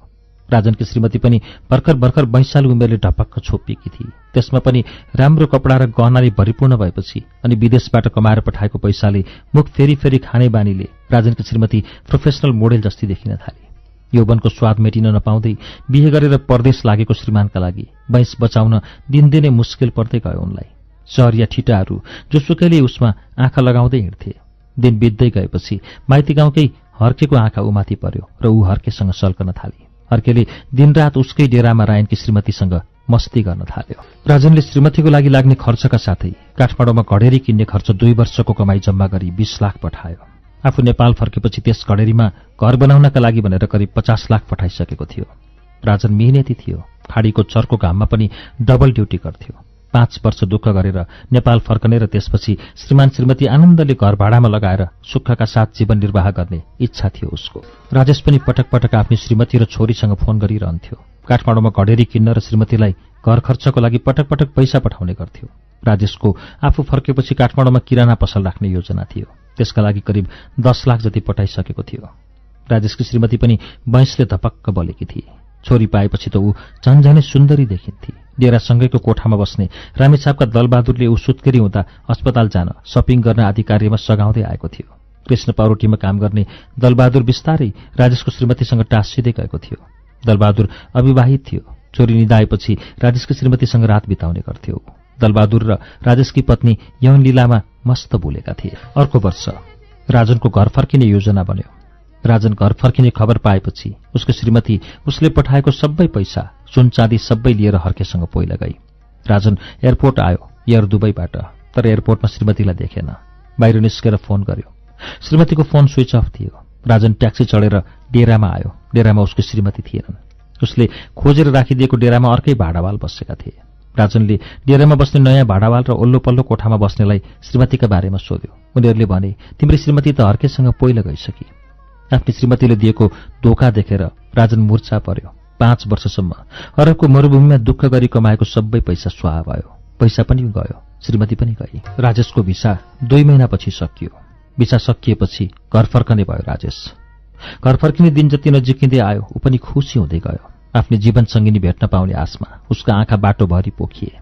Speaker 1: राजनकी श्रीमती पनि भर्खर 22 साल उमेरले ढपक्क छोपिएकी थिए। त्यसमा पनि राम्रो कपडा र गहनाले भरिपूर्ण भएपछि अनि विदेशबाट कमाएर पठाएको पैसाले मुख फेरि फेरि खाने बानीले राजनकी श्रीमती प्रोफेसनल मोडेल जस्ती देखिन थाले। यौवनको स्वाद मेटिन नपाउँदै बिहे गरेर परदेश लागेको श्रीमानका लागि बैंस बचाउन दिनदिनै मुस्किल पर्दै गयो उनलाई। सहरिया ठिटाहरू जोसुकैले उसमा आँखा लगाउँदै हिँड्थे। दिन बित्दै गएपछि माइती गाउँकै हर्केको आँखा उमाथि पर्यो र ऊ हर्केसँग सल्कन थाली। हर्केले दिनरात उसकै डेरामा रायनकी श्रीमतीसँग मस्ती गर्न थाल्यो। राजनले श्रीमतीको लागि लाग्ने खर्चका साथै काठमाडौँमा घडेरी किन्ने खर्च 2 वर्षको कमाई जम्मा गरी 20 लाख पठायो। आफू नेपाल फर्केपछि त्यस घडेरीमा घर बनाउनका लागि भनेर करिब 50 लाख पठाइसकेको थियो। राजन मिहिनेती थियो। खाडीको चर्को घाममा पनि डबल ड्युटी गर्थ्यो। 5 वर्ष दुःख गरेर नेपाल फर्कने र त्यसपछि श्रीमान श्रीमती आनन्दले घर भाडामा लगाएर सुखका साथ जीवन निर्वाह गर्ने इच्छा थियो उसको। राजेश पनि पटक पटक आफ्नी श्रीमती र छोरीसँग फोन गरिरहन्थ्यो। काठमाडौँमा घडेरी किन्न र श्रीमतीलाई घर खर्चको लागि पटक पटक पैसा पठाउने गर्थ्यो। राजेशको आफू फर्केपछि काठमाडौँमा किराना पसल राख्ने योजना थियो। त्यसका लागि करिब 10 लाख जति पठाइसकेको थियो। राजेशकी श्रीमती पनि बैंसले धपक्क बलेकी थिए। छोरी पाएपछि त ऊ झन्झनै सुन्दरी देखिन्थे। डेरासँगैको कोठामा बस्ने रामेछापका दलबहादुरले ऊ सुत्केरी हुँदा अस्पताल जान, सपिङ गर्न आदि कार्यमा सघाउँदै आएको थियो। कृष्ण पाउरोटीमा काम गर्ने दलबहादुर बिस्तारै राजेशको श्रीमतीसँग टाँसिँदै गएको थियो। दलबहादुर अविवाहित थियो। छोरी निदाएपछि राजेशकी श्रीमतीसँग रात बिताउने गर्थ्यो। दलबहादुर र राजेशकी पत्नी यौनलीलामा मस्त बोलेका थिए। अर्को वर्ष राजनको घर फर्किने योजना बन्यो। राजन घर फर्किने खबर पाएपछि उसको श्रीमती उसले पठाएको सबै पैसा सुनचाँदी सबै लिएर हर्केसँग पहिला गई। राजन एयरपोर्ट आयो एयर दुबईबाट, तर एयरपोर्टमा श्रीमतीलाई देखेन। बाहिर निस्केर फोन गर्यो, श्रीमतीको फोन स्विच अफ थियो। राजन ट्याक्सी चढेर डेरामा आयो। डेरामा उसको श्रीमती थिएनन्। उसले खोजेर राखिदिएको डेरामा अर्कै भाडावाल बसेका थिए। राजनले डेरामा बस्ने नयाँ भाडावाल र ओल्लो पल्लो कोठामा बस्नेलाई श्रीमतीका बारेमा सोध्यो। उनीहरूले भने, तिम्रो श्रीमती त हर्केसँग पहिला गइसकी। आफ्नी श्रीमतीले दिएको धोका देखेर राजन मूर्छा पर्यो। 5 वर्षसम्म अरबको मरुभूमिमा दुःख गरी कमाएको सबै पैसा स्वाहा भयो। पैसा पनि गयो, श्रीमती पनि गई। राजेशको भिसा 2 महिनापछि सकियो। भिसा सकिएपछि घर फर्कने भयो राजेश। घर फर्किने दिन जति नजिकिँदै आयो ऊ पनि खुसी हुँदै गयो। आफ्नी जीवन सङ्गिनी भेट्न पाउने आशमा उसका आँखा बाटोभरि पोखिए।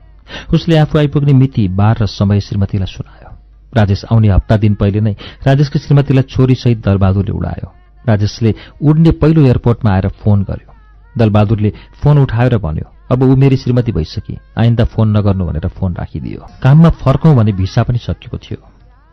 Speaker 1: उसले आफू आइपुग्ने मिति, बार र समय श्रीमतीलाई सुनायो। राजेश आउने हप्ता दिन पहिले नै राजेशकी श्रीमतीलाई छोरीसहित दलबहादुरले उडायो। राजेशले उड्ने पहिलो एयरपोर्टमा आएर फोन गर्यो। दलबहादुरले फोन उठाएर भन्यो, अब ऊ मेरी श्रीमती भइसकी, आइन्दा फोन नगर्नु भनेर फोन राखिदियो। काममा फर्कौं भने भिसा पनि सकिएको थियो।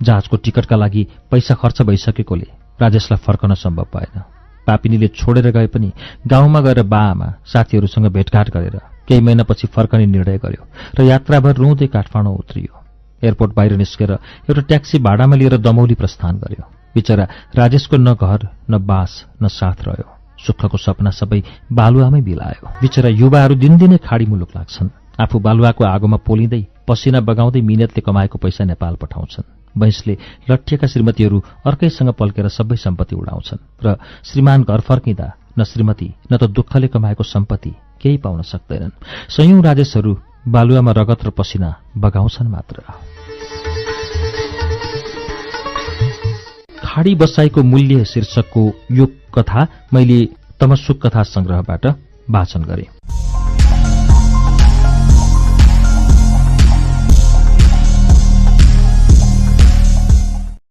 Speaker 1: जहाजको टिकटका लागि पैसा खर्च भइसकेकोले राजेशलाई फर्कन सम्भव भएन। पापिनीले छोडेर गए पनि गाउँमा गएर बाआमा साथीहरूसँग भेटघाट गरेर केही महिनापछि फर्कने निर्णय गर्यो र यात्राभर रुँदै काठमाडौँ उत्रियो। एयरपोर्ट बाहिर निस्केर एउटा ट्याक्सी भाडामा लिएर दमौली प्रस्थान गर्यो। बिचरा राजेशको न घर न बास न साथ रह्यो। सुखको सपना सबै बालुवामै बिलायो। बिचरा युवाहरू दिनदिनै खाडी मुलुक लाग्छन्। आफू बालुवाको आगोमा पोलिँदै पसिना बगाउँदै मिहिनेतले कमाएको पैसा नेपाल पठाउँछन्। बैंसले लट्ठिएका श्रीमतीहरू अर्कैसँग पल्केर सबै सम्पत्ति उडाउँछन् र श्रीमान घर फर्किँदा न श्रीमती न त दुःखले कमाएको सम्पत्ति केही पाउन सक्दैनन्। सयौं राजेशहरू बालुवामा रगत र पसिना बगाउँछन् मात्र। खाडी बसाईको मूल्य शीर्षकको यो कथा मैले तमसुक कथा संग्रहबाट वाचन गरेँ।